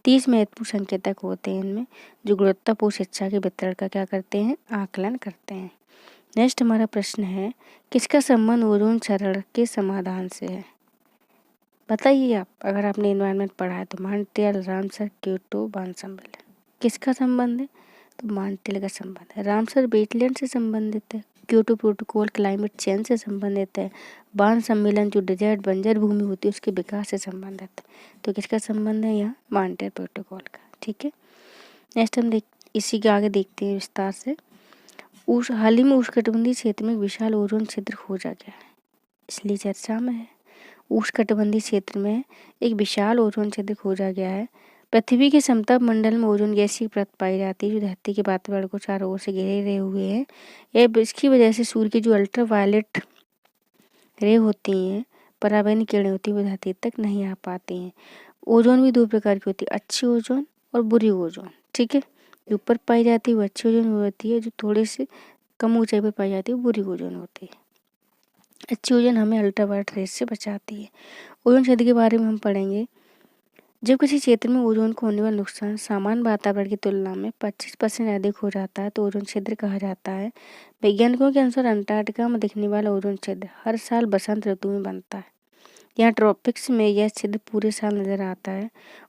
30 महत्वपूर्ण संकेतक होते हैं इनमें, जो गुणवत्तापूर्ण शिक्षा के वितरण का क्या करते हैं, आकलन करते हैं। नेक्स्ट हमारा प्रश्न है, किसका संबंध ओजोन क्षरण के समाधान से है? बताइए आप, अगर आपने एनवायरनमेंट पढ़ा है तो मॉन्ट्रियल, रामसर, क्योटो, बार्न सम्मेलन। किसका संबंध है? तो मॉन्ट्रियल का संबंध है। रामसर वेटलैंड से संबंधित है, क्योटो प्रोटोकॉल क्लाइमेट चेंज से संबंधित है, बार्न सम्मेलन जो डिजर्ट बंजर भूमि होती है उसके विकास से संबंधित है। तो किसका संबंध है यहाँ? मॉन्ट्रियल प्रोटोकॉल का। ठीक है, नेक्स्ट हम इसी के आगे देखते हैं विस्तार से। हाल ही में उष्णकटिबंधीय क्षेत्र में विशाल ओजोन छिद्र खोजा गया है, इसलिए चर्चा में है। उष्णकटिबंधीय क्षेत्र में एक विशाल ओजोन छिद्र खोजा गया है। पृथ्वी के समताप मंडल में ओजोन गैस की परत पाई जाती है जो धरती के वातावरण को चारों ओर से घेरे रहे हुए है। इसकी वजह से सूर्य की जो अल्ट्रा वायलेट रे होती हैं, पराबैंगनी किरणें होती हैं, वो धरती तक नहीं आ पाती हैं। ओजोन भी दो प्रकार की होती है, अच्छी ओजोन और बुरी ओजोन। ठीक है, जो ऊपर पाई जाती है वो अच्छी ओजोन होती है, जो थोड़े से कम ऊंचाई पर पाई जाती है वो बुरी ओजोन होती है। अच्छी ओजोन हमें अल्ट्रावायलेट रेस से बचाती है। ओजोन क्षेत्र के बारे में हम पढ़ेंगे। जब किसी क्षेत्र में ओजोन को होने वाला नुकसान सामान्य वातावरण की तुलना में 25% अधिक हो जाता है तो ओजोन छिद्र कहा जाता है। वैज्ञानिकों के अनुसार अंटार्कटिका में दिखने वाला ओजोन छिद्र हर साल बसंत ऋतु में बनता है। यहाँ ट्रॉपिक्स में यह छिद्र पूरे साल नजर आता है।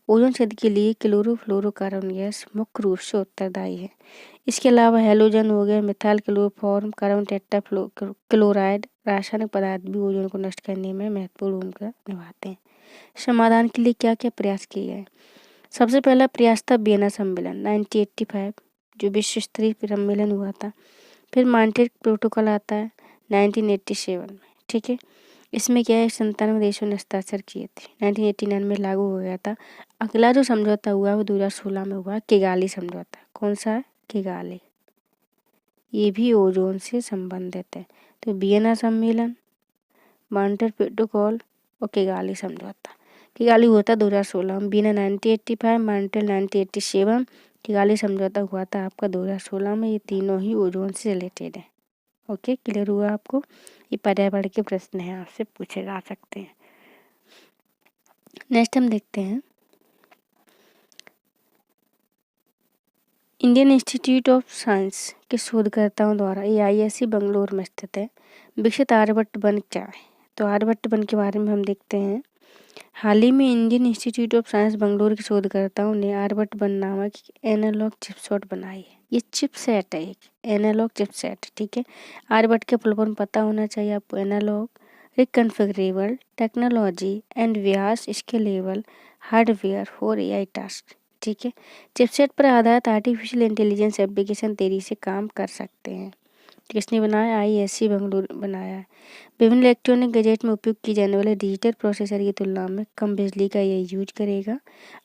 ओजोन छिद्र के लिए क्लोरोफ्लोरोकार्बन गैस मुख्य रूप से उत्तरदायी है। इसके अलावा हैलोजन हो गया, मिथाइल क्लोरोफॉर्म, कार्बन टेट्राक्लोराइड रासायनिक पदार्थ भी ओजोन को नष्ट करने में महत्वपूर्ण भूमिका निभाते हैं। समाधान के लिए क्या क्या प्रयास किए गए? सबसे पहला प्रयास था वियना सम्मेलन 1985, जो विश्व स्तरीय सम्मेलन हुआ था। फिर मॉन्ट्रियल प्रोटोकॉल आता है 1987 में। ठीक है, इसमें क्या है, 97 देशों ने हस्ताक्षर किए थे। 1989 में लागू हो गया था। अगला जो समझौता हुआ वो 2016 में हुआ, किगाली समझौता। कौन सा है? किगाली। ये भी ओजोन से संबंधित है। तो वियना सम्मेलन, मॉन्ट्रियल प्रोटोकॉल और किगाली समझौता। किगाली हुआ था 2016 में, वियना 1985, मॉन्ट्रियल 1987, किगाली समझौता हुआ था आपका 2016 में। ये तीनों ही ओजोन से रिलेटेड है। ओके, क्लियर हुआ आपको? ये पर्यावरण के प्रश्न हैं, आपसे पूछे जा सकते हैं। नेक्स्ट हम देखते हैं इंडियन इंस्टीट्यूट ऑफ साइंस के शोधकर्ताओं द्वारा AISC बेंगलुरु में स्थित है विकसित आर्यभट्ट वन क्या है? तो आर्यभट्ट वन के बारे में हम देखते हैं। हाल ही में Indian institute of science Bengaluru के शोधकर्ताओं ने आर्यभट्ट वन नामक एनालॉग चिपसेट बनाई है। ये चिपसेट है, एक एनालॉग चिपसेट। ठीक है, आर्यभट्ट के फुल फॉर्म पता होना चाहिए आपको। एनालॉग रिकन्फिगरेबल टेक्नोलॉजी एंड व्यास scalable hardware for AI task. ठीक है, चिपसेट पर आधारित आर्टिफिशियल इंटेलिजेंस एप्लीकेशन तेजी से काम कर सकते हैं। किसने बनाया? IISc बेंगलुरु बनाया है। विभिन्न इलेक्ट्रॉनिक गैजेट में उपयोग की जाने वाले डिजिटल प्रोसेसर की तुलना में कम बिजली का यह यूज करेगा।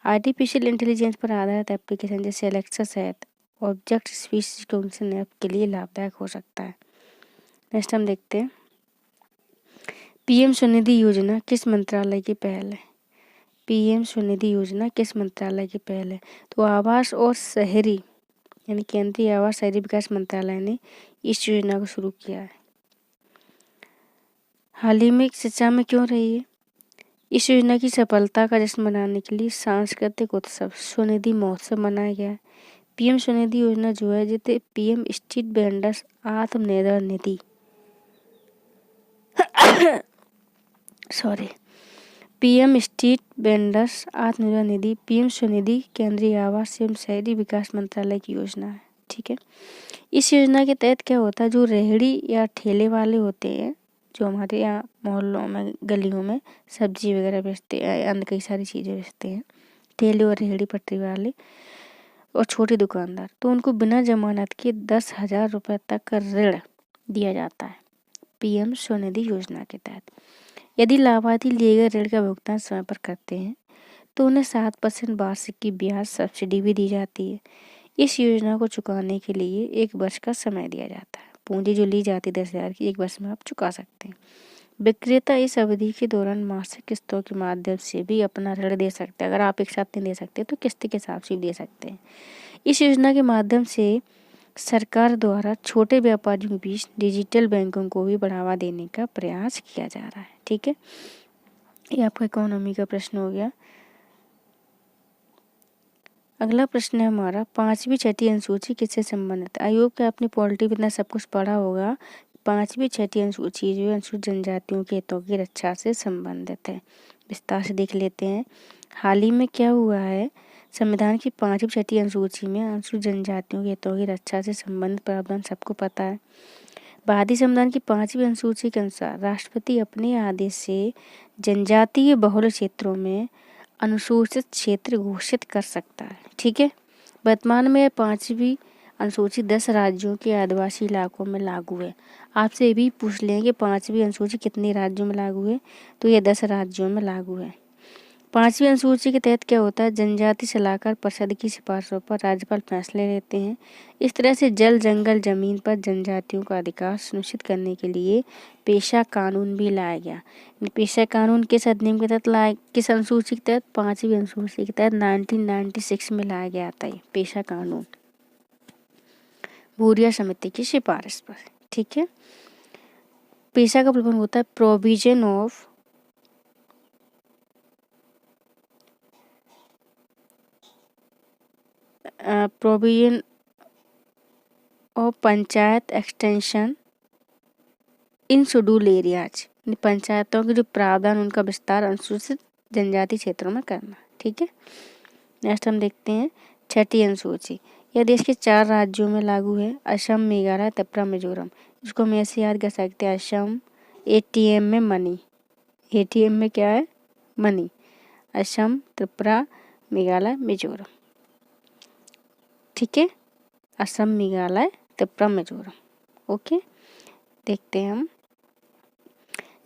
आर्टिफिशियल इंटेलिजेंस पर आधारित एप्लीकेशन जैसे एलेक्सा सहित ऑब्जेक्ट स्पीच रिकॉग्निशन ऐप के लिए लाभदायक हो सकता है। नेक्स्ट हम देखते हैं PM स्वनिधि योजना किस मंत्रालय की पहल है? PM स्वनिधि योजना किस मंत्रालय की पहल है? तो आवास और शहरी यानी केंद्रीय आवास शहरी विकास मंत्रालय ने इस योजना को शुरू किया है। हाल ही में शिक्षा में क्यों रही है? इस योजना की सफलता का जश्न मनाने के लिए सांस्कृतिक उत्सव स्वनिधि महोत्सव मनाया गया है। PM स्वनिधि योजना जो है जिसे PM street vendors Atmanirbhar Nidhi PM street vendors Atmanirbhar Nidhi, PM Svanidhi केंद्रीय आवास एवं शहरी विकास मंत्रालय की योजना है। ठीक है, इस योजना के तहत क्या होता है, जो रेहड़ी या ठेले वाले होते हैं, जो हमारे यहाँ मोहल्लों में गलियों में सब्जी वगैरह बेचते हैं, अन्य कई सारी चीज़ें बेचते हैं, ठेले और रेहड़ी पटरी वाले और छोटे दुकानदार, तो उनको बिना जमानत के 10,000 रुपये तक का ऋण दिया जाता है पीएम स्वनिधि योजना के तहत। यदि लाभार्थी लिए गए ऋण का भुगतान समय पर करते हैं तो उन्हें 7% वार्षिक की ब्याज सब्सिडी भी दी जाती है। इस योजना को चुकाने के लिए 1 वर्ष का समय दिया जाता है। पूंजी जो ली जाती है 10,000 की 1 वर्ष में आप चुका सकते हैं। विक्रेता इस अवधि के दौरान मासिक किस्तों के माध्यम से भी अपना ऋण दे सकते हैं। अगर आप एक साथ नहीं दे सकते तो किस्त के हिसाब से भी दे सकते हैं। इस योजना के माध्यम से सरकार द्वारा छोटे व्यापारियों के बीच डिजिटल बैंकों को भी बढ़ावा देने का प्रयास किया जा रहा है। ठीक है, ये आपका इकोनॉमी का प्रश्न हो गया। अगला प्रश्न है हमारा, 5वीं छठी अनुसूची किससे संबंधित है? आयोग का अपनी पॉलिटी में इतना सब कुछ पढ़ा होगा। 5वीं छठी अनुसूची जो अनुसूचित जनजातियों के हितों की रक्षा से संबंधित है। विस्तार से देख लेते हैं। हाल ही में क्या हुआ है, संविधान की 5वीं छठी अनुसूची में अनुसूचित जनजातियों के हितों की रक्षा से संबंधित प्रावधान सबको पता है। भारतीय संविधान की 5वीं अनुसूची के अनुसार राष्ट्रपति अपने आदेश से जनजातीय बहुल क्षेत्रों में अनुसूचित क्षेत्र घोषित कर सकता है। ठीक है, वर्तमान में 5वीं अनुसूची 10 राज्यों के आदिवासी इलाकों में लागू है। आपसे ये भी पूछ लें कि 5वीं अनुसूची कितने राज्यों में लागू है, तो ये 10 राज्यों में लागू है। 5वीं अनुसूची के तहत क्या होता है, जनजाति सलाहकार परिषद की सिफारिशों पर राज्यपाल फैसले लेते हैं। इस तरह से जल जंगल जमीन पर जनजातियों का अधिकार सुनिश्चित करने के लिए पेशा कानून भी लाया गया। पेशा कानून किस अधिनियम के तहत लाया, किस अनुसूची के तहत? 5वीं अनुसूची के तहत 1996 में लाया गया था ये पेशा कानून, भूरिया समिति की सिफारिश पर। ठीक है, पेशा का प्रबंध होता है provision of panchayat extension in schedule areas, पंचायतों के जो प्रावधान उनका विस्तार अनुसूचित जनजाति क्षेत्रों में करना। ठीक है, नेक्स्ट हम देखते हैं छठी अनुसूची। यह देश के 4 राज्यों में लागू है, असम, मेघालय, त्रिपुरा, मिजोरम। इसको हम ऐसे याद कर सकते हैं, असम एटीएम में मनी, एटीएम में क्या है? मनी। असम, त्रिपुरा, मेघालय, मिजोरम। ठीक है, असम, मेघालय, त्रिपुरा, मिजोरम। ओके, देखते हैं हम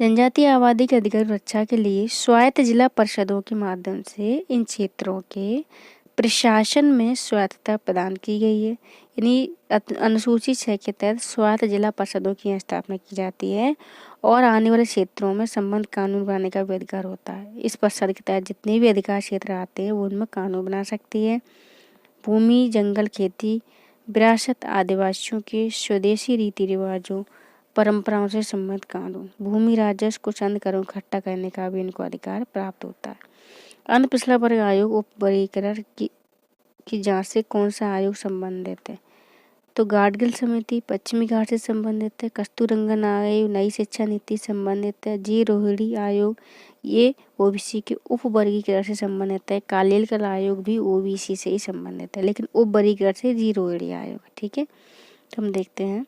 जनजातीय आबादी के अधिकार रक्षा के लिए स्वायत्त जिला परिषदों के माध्यम से इन क्षेत्रों के प्रशासन में स्वायत्तता प्रदान की गई है। यानी अनुसूची 6 के तहत स्वायत्त जिला परिषदों की स्थापना की जाती है और आने वाले क्षेत्रों में संबंध कानून बनाने का भी अधिकार होता है। इस परिषद के तहत जितने भी अधिकार क्षेत्र आते हैं वो उनमें कानून बना सकती है। भूमि, जंगल, खेती, विरासत, आदिवासियों के स्वदेशी रीति रिवाजों, परंपराओं से संबंधित कानून, भूमि राजस्व को चंद करों इकट्ठा करने का भी इनको अधिकार प्राप्त होता है। अन्य पिछड़ा वर्ग आयोग उप वर्गीकरण की जांच से कौन सा आयोग संबंधित है? तो गाडगिल समिति पश्चिमी घाट से संबंधित है। कस्तूररंगन आयोग नई शिक्षा नीति संबंधित है। जी रोहिणी आयोग ये ओबीसी के उप वर्गीकरण से संबंधित है। कालेलकर आयोग भी ओबीसी से ही संबंधित है, लेकिन उप वर्गीकरण से जी रोहिणी आयोग। ठीक है, तो हम देखते हैं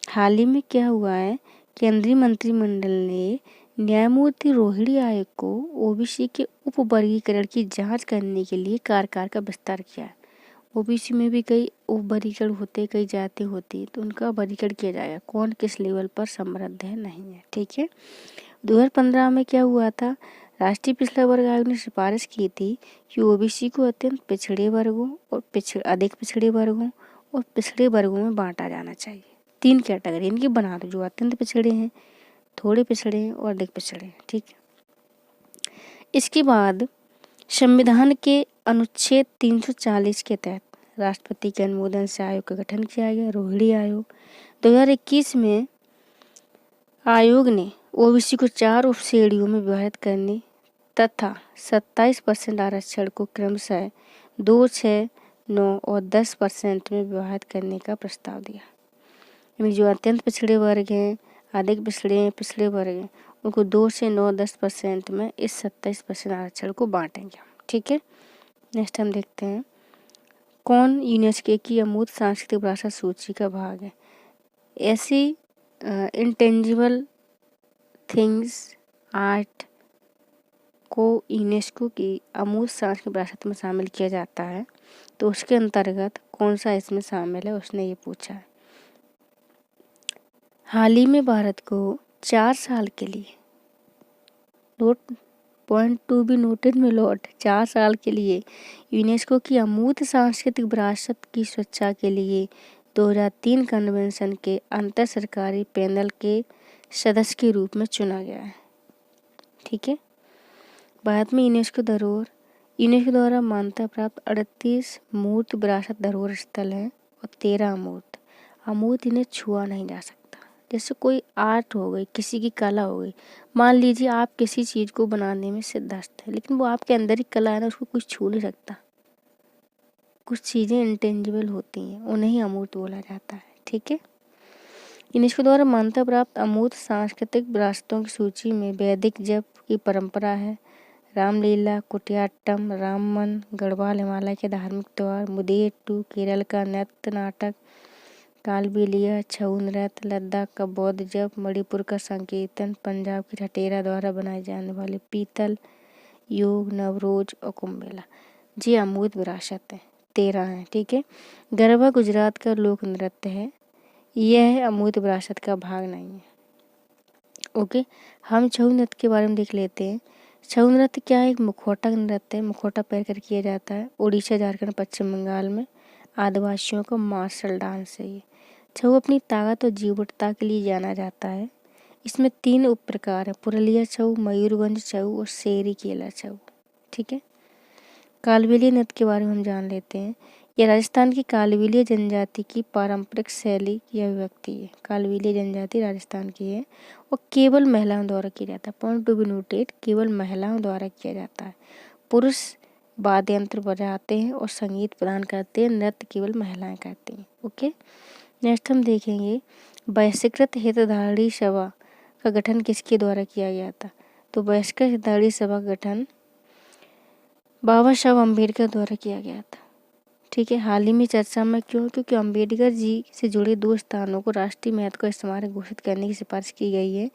हाल ही में क्या हुआ है, केंद्रीय मंत्रिमंडल ने न्यायमूर्ति रोहिणी आयोग को ओबीसी के उप वर्गीकरण की जांच करने के लिए कार्यकाल का विस्तार किया है। ओबीसी में भी कई उप वर्गीकरण होते, कई जाति होती, तो उनका वर्गीकरण किया जाएगा, कौन किस लेवल पर समृद्ध है, नहीं है। ठीक है, 2015 में क्या हुआ था, राष्ट्रीय पिछड़ा वर्ग आयोग ने सिफारिश की थी कि ओबीसी को अत्यंत पिछड़े वर्गों और अधिक पिछड़े वर्गों और पिछड़े वर्गों में बांटा जाना चाहिए। 3 कैटेगरी इनकी बना दो, जो अत्यंत पिछड़े हैं, थोड़े पिछड़े हैं और अधिक पिछड़े हैं। ठीक है, इसके बाद संविधान के अनुच्छेद 340 के तहत राष्ट्रपति के अनुमोदन से आयोग का गठन किया गया, रोहिणी आयोग। 2021 में आयोग ने ओबीसी को 4 उप श्रेणियों में विभाजित करने तथा 27% आरक्षण को क्रमशः 2, 6, 9 और 10% में विभाजित करने का प्रस्ताव दिया। यानी जो अत्यंत पिछड़े वर्ग हैं, अधिक पिछड़े हैं, पिछड़े वर्ग हैं, उनको 2 से 9, 10% में इस 27% आरक्षण को बांटेंगे। ठीक है, नेक्स्ट हम देखते हैं कौन यूनेस्को की अमूर्त सांस्कृतिक विरासत सूची का भाग है। ऐसी इंटेंजिबल थिंग्स आर्ट को यूनेस्को की अमूर्त सांस्कृतिक विरासत में शामिल किया जाता है, तो उसके अंतर्गत कौन सा इसमें शामिल है, उसने ये पूछा है। हाल ही में भारत को 4 साल के लिए, note point to be noted में लॉट, 4 साल के लिए यूनेस्को की अमूर्त सांस्कृतिक विरासत की सुरक्षा के लिए 2003 कन्वेंशन के अंतर सरकारी पैनल के सदस्य के रूप में चुना गया है। ठीक है। भारत में यूनेस्को द्वारा मान्यता प्राप्त 38 मूर्त विरासत धरोहर स्थल हैं और 13 अमूर्त इन्हें छुआ नहीं जा सकता। जैसे कोई आर्ट हो गई, किसी की कला हो गई। मान लीजिए आप किसी चीज़ को बनाने में सिद्धहस्त है, लेकिन वो आपके अंदर ही कला है ना, उसको कुछ छू नहीं सकता। कुछ चीज़ें इंटेंजिबल होती हैं, उन्हें ही अमूर्त बोला जाता है। ठीक है। यूनेस्को द्वारा मान्यता प्राप्त अमूर्त सांस्कृतिक विरासतों की सूची में वैदिक जप की परंपरा है, रामलीला, कुटियाट्टम, रामवन, गढ़वाल हिमालय के धार्मिक त्योहार, मुदेट्टू केरल का नृत्य नाटक, कालबेलिया, छऊ नृत्य, लद्दाख का बौद्ध जप, मणिपुर का संकीर्तन, पंजाब की ठटेरा द्वारा बनाए जाने वाले पीतल, योग, नवरोज और कुंभ मेला। जी अमूर्त विरासत है, 13 है। ठीक है। गरबा गुजरात का लोक नृत्य है, यह अमूर्त विरासत का भाग नहीं है। ओके। हम छऊ नृत्य के बारे में देख लेते हैं। छऊ नृत्य क्या है? एक मुखौटा नृत्य है, मुखौटा पहनकर किया जाता है। उड़ीसा, झारखंड, पश्चिम बंगाल में आदिवासियों का मार्शल डांस है ये। छऊ अपनी ताकत और जीवटता के लिए जाना जाता है। इसमें 3 उप प्रकार है, पुरुलिया छऊ, मयूरभंज छऊ और शेरी केला छऊ। ठीक है। कालबेलिया नृत्य के बारे में हम जान लेते हैं। यह राजस्थान की कालबेलिया जनजाति की पारंपरिक शैली की अभिव्यक्ति है। कालबेलिया जनजाति राजस्थान की है और केवल महिलाओं द्वारा किया जाता है। पॉइंट टू बी नोटेड, केवल महिलाओं द्वारा किया जाता है। पुरुष वाद्य यंत्र बजाते हैं और संगीत प्रदान करते हैं, नृत्य केवल महिलाएं करती हैं। ओके। नेक्स्ट हम देखेंगे बहिष्कृत हितधारणी सभा का गठन किसके द्वारा किया गया था? तो बहिष्कृत हितधारणी सभा का गठन बाबा साहब अम्बेडकर द्वारा किया गया था। ठीक है। हाल ही में चर्चा में क्यों? क्योंकि अम्बेडकर जी से जुड़े 2 स्थानों को राष्ट्रीय महत्व का स्मारक घोषित करने की सिफारिश की गई है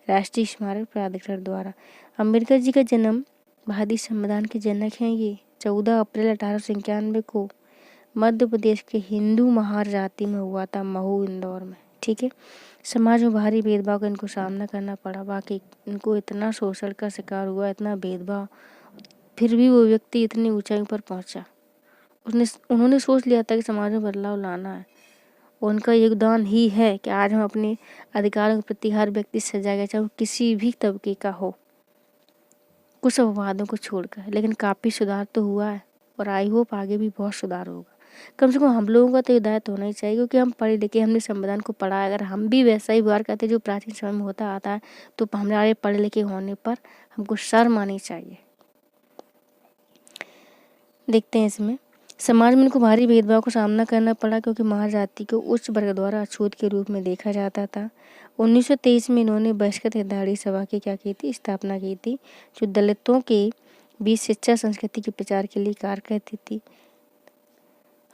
राष्ट्रीय स्मारक प्राधिकरण द्वारा। अम्बेडकर जी का जन्म, भारतीय संविधान के जनक हैं ये, 14 अप्रैल 1891 को मध्य प्रदेश के हिंदू महार जाति में हुआ था, महू, इंदौर में। ठीक है। समाज में भारी भेदभाव का इनको सामना करना पड़ा। बाकी इनको इतना शोषण का शिकार हुआ, इतना भेदभाव, फिर भी वो व्यक्ति इतनी ऊंचाई पर पहुंचा। उन्होंने सोच लिया था कि समाज में बदलाव लाना है। उनका योगदान ही है कि आज हम अपने अधिकारों के प्रति हर व्यक्ति सजग है, चाहे वो किसी भी तबके का हो, कुछ अपवादों को छोड़कर। लेकिन काफ़ी सुधार तो हुआ है और आई होप आगे भी बहुत सुधार होगा। कम से कम हम लोगों का तो ये दायित्व होना ही चाहिए, क्योंकि हम पढ़े लिखे, हमने संविधान को पढ़ा है। अगर हम भी वैसा ही व्यवहार करते जो प्राचीन समय में होता आता है, तो हमारे पढ़े लिखे होने पर हमको शर्म आनी चाहिए। देखते हैं इसमें समाज में इनको भारी भेदभाव का सामना करना पड़ा, क्योंकि महार जाति को उच्च वर्ग द्वारा अछूत के रूप में देखा जाता था। 1923 में इन्होंने बहिष्कृत हितधारणी सभा की क्या की थी? स्थापना की थी, जो दलितों के बीच शिक्षा संस्कृति के प्रचार के लिए कार्य करती थी।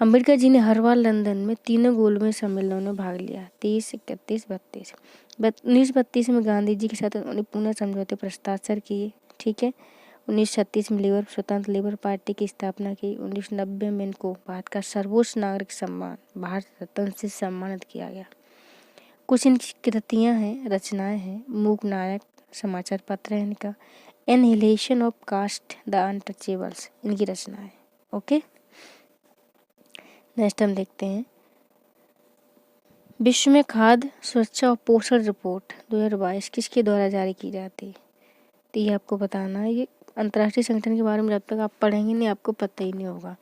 अम्बेडकर जी ने हर बार लंदन में 3 गोलमेज सम्मेलनों में भाग लिया, 30, 31, 32। 1932 में गांधी जी के साथ उन्होंने पुनः समझौते पर हस्ताक्षर किए। ठीक है। 1936 में स्वतंत्र लेबर पार्टी की स्थापना की। 1990 में इनको भारत का सर्वोच्च नागरिक सम्मान भारत रत्न से सम्मानित किया गया। कुछ इनकी कृतियां हैं, रचनाएं हैं। मूक नायक समाचार पत्र है इनका। Annihilation of caste, the untouchables इनकी रचनाएं। ओके। नेक्स्ट हम देखते हैं विश्व में खाद्य सुरक्षा और पोषण रिपोर्ट 2022 किसके द्वारा जारी की जाती है? तो ये आपको बताना है। ये अंतर्राष्ट्रीय संगठन के बारे में जब तक आप पढ़ेंगे नहीं, आपको पता ही नहीं होगा।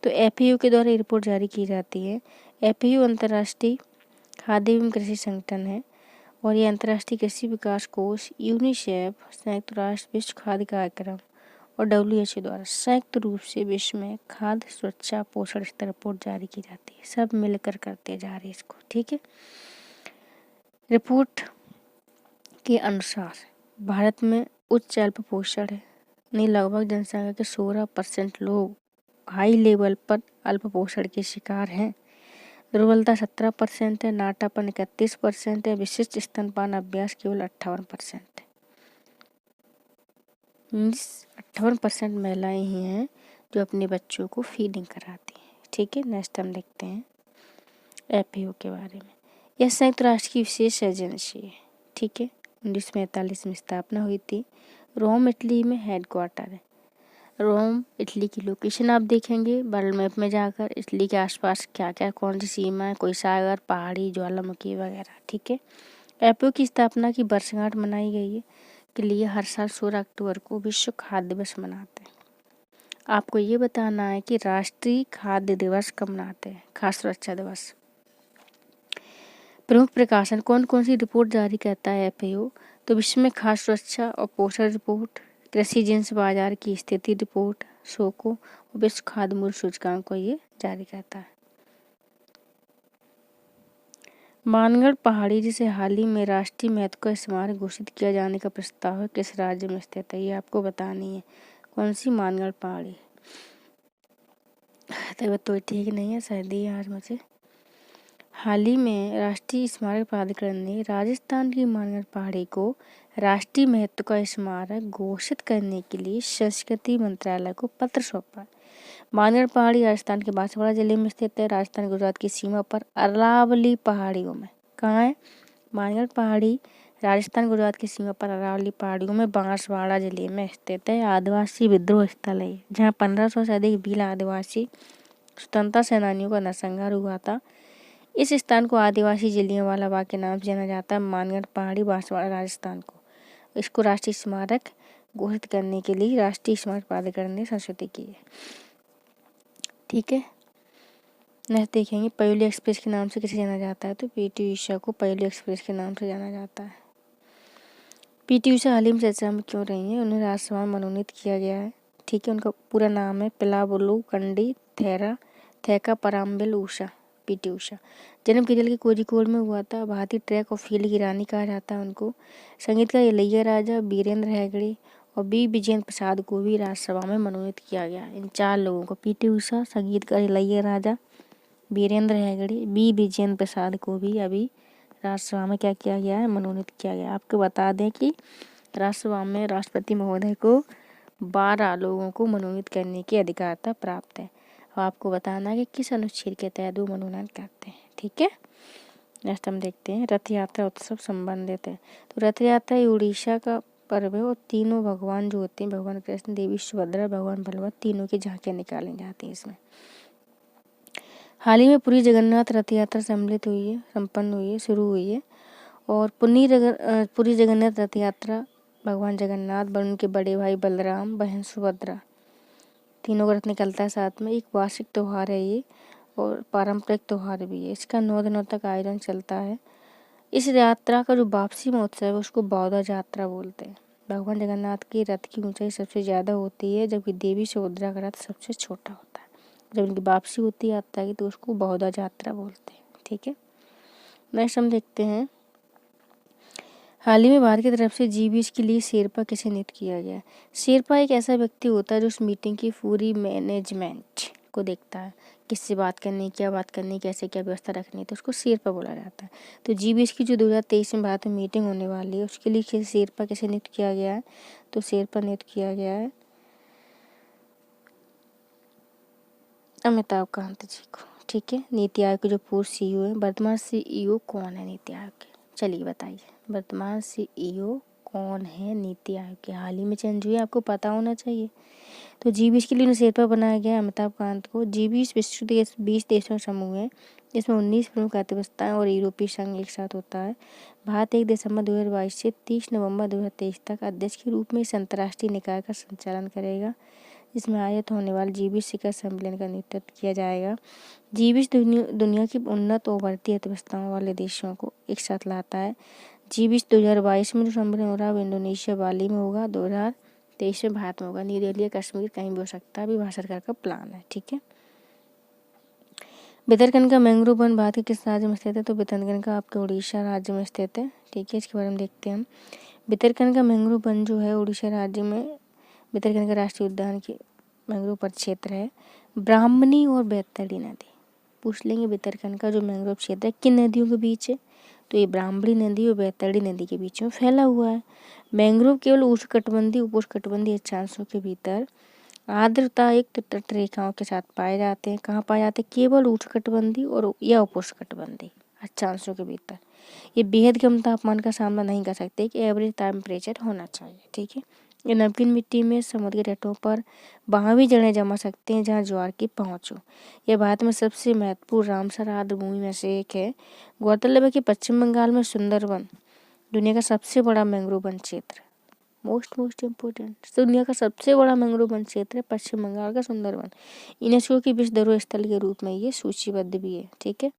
तो FAO के द्वारा ये रिपोर्ट जारी की जाती है। FAO अंतर्राष्ट्रीय खाद्य एवं कृषि संगठन है और ये अंतर्राष्ट्रीय कृषि विकास कोष, यूनिसेफ, संयुक्त राष्ट्र विश्व खाद्य कार्यक्रम और WHO द्वारा संयुक्त रूप से विश्व में खाद्य सुरक्षा पोषण स्तर रिपोर्ट जारी की जाती है। सब मिलकर करते जा रहे हैं इसको। ठीक है। रिपोर्ट के अनुसार भारत में उच्च अल्प पोषण है, नहीं लगभग जनसंख्या के 16% लोग हाई लेवल पर अल्प पोषण के शिकार हैं। दुर्बलता 17% है, नाटापन 31% है, विशिष्ट स्तनपान अभ्यास केवल 58% है। मीन्स 58% महिलाएं ही हैं जो अपने बच्चों को फीडिंग कराती हैं। ठीक है, नेक्स्ट हम देखते हैं FAO के बारे में। यह संयुक्त राष्ट्र की विशेष एजेंसी है। ठीक है, 1945 में स्थापना हुई थी। रोम इटली में हेडक्वार्टर है। रोम इटली की लोकेशन आप देखेंगे वर्ल्ड मैप में जाकर, इटली के आसपास क्या क्या कौन सी सीमा है, कोई सागर, पहाड़ी, ज्वालामुखी वगैरह। ठीक है, FAO की स्थापना की वर्षगांठ मनाई गई है के लिए हर साल 16 अक्टूबर को विश्व खाद्य दिवस मनाते हैं। आपको ये बताना है कि राष्ट्रीय खाद्य दिवस कब मनाते हैं, खाद्य सुरक्षा दिवस। प्रमुख प्रकाशन कौन कौन सी रिपोर्ट जारी करता है FAO? तो विश्व में खाद्य सुरक्षा और पोषण रिपोर्ट, कृषि जिन्स बाजार की स्थिति रिपोर्ट, सोको और विश्व खाद्य मूल्य सूचकांक को ये जारी करता है। मानगढ़ पहाड़ी जिसे हाल ही में राष्ट्रीय महत्व का स्मारक घोषित किया जाने का प्रस्ताव है, किस राज्य में स्थित है, ये आपको बतानी है। कौन सी? मानगढ़ पहाड़ी। तबियत तो ठीक नहीं है, सर्दी है आज मुझे। हाल ही में राष्ट्रीय स्मारक प्राधिकरण ने राजस्थान की मानगढ़ पहाड़ी को राष्ट्रीय महत्व का स्मारक घोषित करने के लिए संस्कृति मंत्रालय को पत्र सौंपा। मानगढ़ पहाड़ी राजस्थान के बांसवाड़ा जिले में स्थित है। राजस्थान गुजरात की सीमा पर अरावली पहाड़ियों में। कहाँ है? मानगढ़ पहाड़ी राजस्थान गुजरात की सीमा पर अरावली पहाड़ियों में बांसवाड़ा जिले में स्थित है। आदिवासी विद्रोह स्थल है जहाँ 1500 से अधिक भील आदिवासी स्वतंत्रता सेनानियों का नरसंहार हुआ था। इस स्थान को आदिवासी जलियांवाला बाग के नाम से जाना जाता है। मानगढ़ पहाड़ी बांसवाड़ा राजस्थान को इसको राष्ट्रीय स्मारक घोषित करने के लिए राष्ट्रीय स्मारक प्राधिकरण ने संशोधित की है। ठीक है, नेक्स्ट देखेंगे पयोली एक्सप्रेस के नाम से किसे जाना जाता है? तो PT उषा को पयोली एक्सप्रेस के नाम से जाना जाता है। PT उषा हाल ही में चर्चा में क्यों रही है? उन्हें राज्यसभा में मनोनीत किया गया है। ठीक है, उनका पूरा नाम है पिलाबुलु कंडी थेका पराम्बिल उषा। PT उषा जन्म केरल के कोझिकोड में हुआ था। भारतीय ट्रैक और फील्ड की रानी कहा जाता है उनको। संगीतकार इलैयाराजा, वीरेंद्र हेगड़े और B विजेंद्र प्रसाद को भी राज्यसभा में मनोनीत किया गया। इन 4 लोगों को, PT उषा, संगीतकार इलैयाराजा, वीरेंद्र हेगड़े, B विजेंद्र प्रसाद को भी अभी राज्यसभा में क्या किया गया है? मनोनीत किया गया। आपको बता दें कि राज्यसभा में राष्ट्रपति महोदय को 12 लोगों को मनोनीत करने की अधिकारता प्राप्त है। अब आपको बताना है कि किस अनुच्छेद के तहत वो मनोनयन करते हैं। ठीक है, नेक्स्ट हम देखते हैं रथ यात्रा उत्सव संबंधित है। तो रथ यात्रा उड़ीसा का पर्व है और तीनों भगवान जो होते हैं, भगवान कृष्ण, देवी सुभद्रा, भगवान बलभद्र, तीनों की झांकियां निकाली जाती हैं इसमें। हाल ही में पुरी जगन्नाथ रथ यात्रा संपन्न हुई है, शुरू हुई है। और पुरी जगन्नाथ रथ यात्रा भगवान जगन्नाथ, उनके बड़े भाई बलराम, बहन सुभद्रा, तीनों का रथ निकलता है साथ में। एक वार्षिक त्यौहार है ये और पारंपरिक त्यौहार भी है। इसका 9 दिनों तक आयोजन चलता है। इस यात्रा का जो वापसी महोत्सव है उसको बौद्ध यात्रा बोलते हैं। भगवान जगन्नाथ की रथ की ऊंचाई सबसे ज़्यादा होती है, जबकि देवी सुभद्रा का रथ सबसे छोटा होता है। जब उनकी वापसी होती है यात्रा की तो उसको बौद्ध यात्रा बोलते हैं। ठीक है, नेक्स्ट हम देखते हैं हाल ही में भारत की तरफ से G20 के लिए शेरपा किसे नियुक्त किया गया है? शेरपा एक ऐसा व्यक्ति होता है जो उस मीटिंग की पूरी मैनेजमेंट को देखता है, किससे बात करनी, क्या बात करनी, कैसे क्या व्यवस्था रखनी है, तो उसको शेरपा बोला जाता है। तो G20 की जो 2023 में भारत में मीटिंग होने वाली है उसके लिए शेरपा किसे नियुक्त किया गया है? तो शेरपा नियुक्त किया गया है अमिताभ कांत जी को। ठीक है, नीति आयोग के जो पूर्व CEO है। वर्तमान CEO कौन है नीति आयोग के? चलिए बताइए, वर्तमान CEO कौन है नीति आयोग के? हाल ही में चेंज हुई, आपको पता होना चाहिए। तो G20 के लिए उन्हें शेरपा बनाया गया अमिताभ कांत को। G20 विश्व के 20 देशों का समूह है। इसमें 19 प्रमुख अर्थव्यवस्थाएं और यूरोपीय संघ एक साथ होता है। भारत 1 दिसंबर 2022 से 30 नवंबर 2023 तक अध्यक्ष के रूप में इस अंतर्राष्ट्रीय निकाय का संचालन करेगा, जिसमें आयोजित होने वाले G20 शिखर सम्मेलन का नेतृत्व किया जाएगा। G20 दुनिया की उन्नत और बढ़ती अर्थव्यवस्थाओं वाले देशों को एक साथ लाता है। G20 2022 में जो सम्मेलन हो रहा है वो इंडोनेशिया बाली में होगा। 2023 में भारत में होगा। न्यू दिल्ली या कश्मीर कहीं भी हो सकता है, अभी भारत सरकार का प्लान है। ठीक है, भितरकनिका मैंग्रोव वन भारत के किस राज्य में स्थित है? तो भितरकनिका आपके उड़ीसा राज्य में स्थित है। ठीक है, इसके बारे में देखते हैं हम। भितरकनिका मैंग्रोव वन जो है उड़ीसा राज्य में भितरकनिका राष्ट्रीय उद्यान की मैंग्रोव परिक्षेत्र है। ब्राह्मणी और बैतरणी नदी पूछ लेंगे। भितरकनिका जो मैंग्रोव क्षेत्र है किन नदियों के बीच है? तो ये ब्राह्मणी नदी और बैतरणी नदी के बीच में फैला हुआ है। मैंग्रोव केवल उष्णकटिबंधीय उपोष्णकटिबंधीय अक्षांशों के भीतर आर्द्रता युक्त तटरेखाओं के साथ पाए जाते हैं। कहाँ पाए जाते हैं? केवल उष्णकटिबंधीय और या उपोष्णकटिबंधीय अक्षांशों के भीतर। ये बेहद कम तापमान का सामना नहीं कर सकते कि एवरेज टेम्परेचर होना चाहिए। ठीक है। ये नमकीन मिट्टी में समुद्र के तटों पर वहाँ भी जड़ें जमा सकते हैं जहाँ ज्वार की पहुँच हो। यह भारत में सबसे महत्वपूर्ण रामसर आर्द्र भूमि में से एक है। गौरतलब है कि पश्चिम बंगाल में सुंदरवन दुनिया का सबसे बड़ा मैंग्रोव वन क्षेत्र, मोस्ट इम्पोर्टेंट, दुनिया का सबसे बड़ा मैंग्रोव वन क्षेत्र है पश्चिम बंगाल का सुंदरवन। यूनेस्को की विश्व धरोहर स्थल के रूप में ये सूचीबद्ध भी है। ठीक है।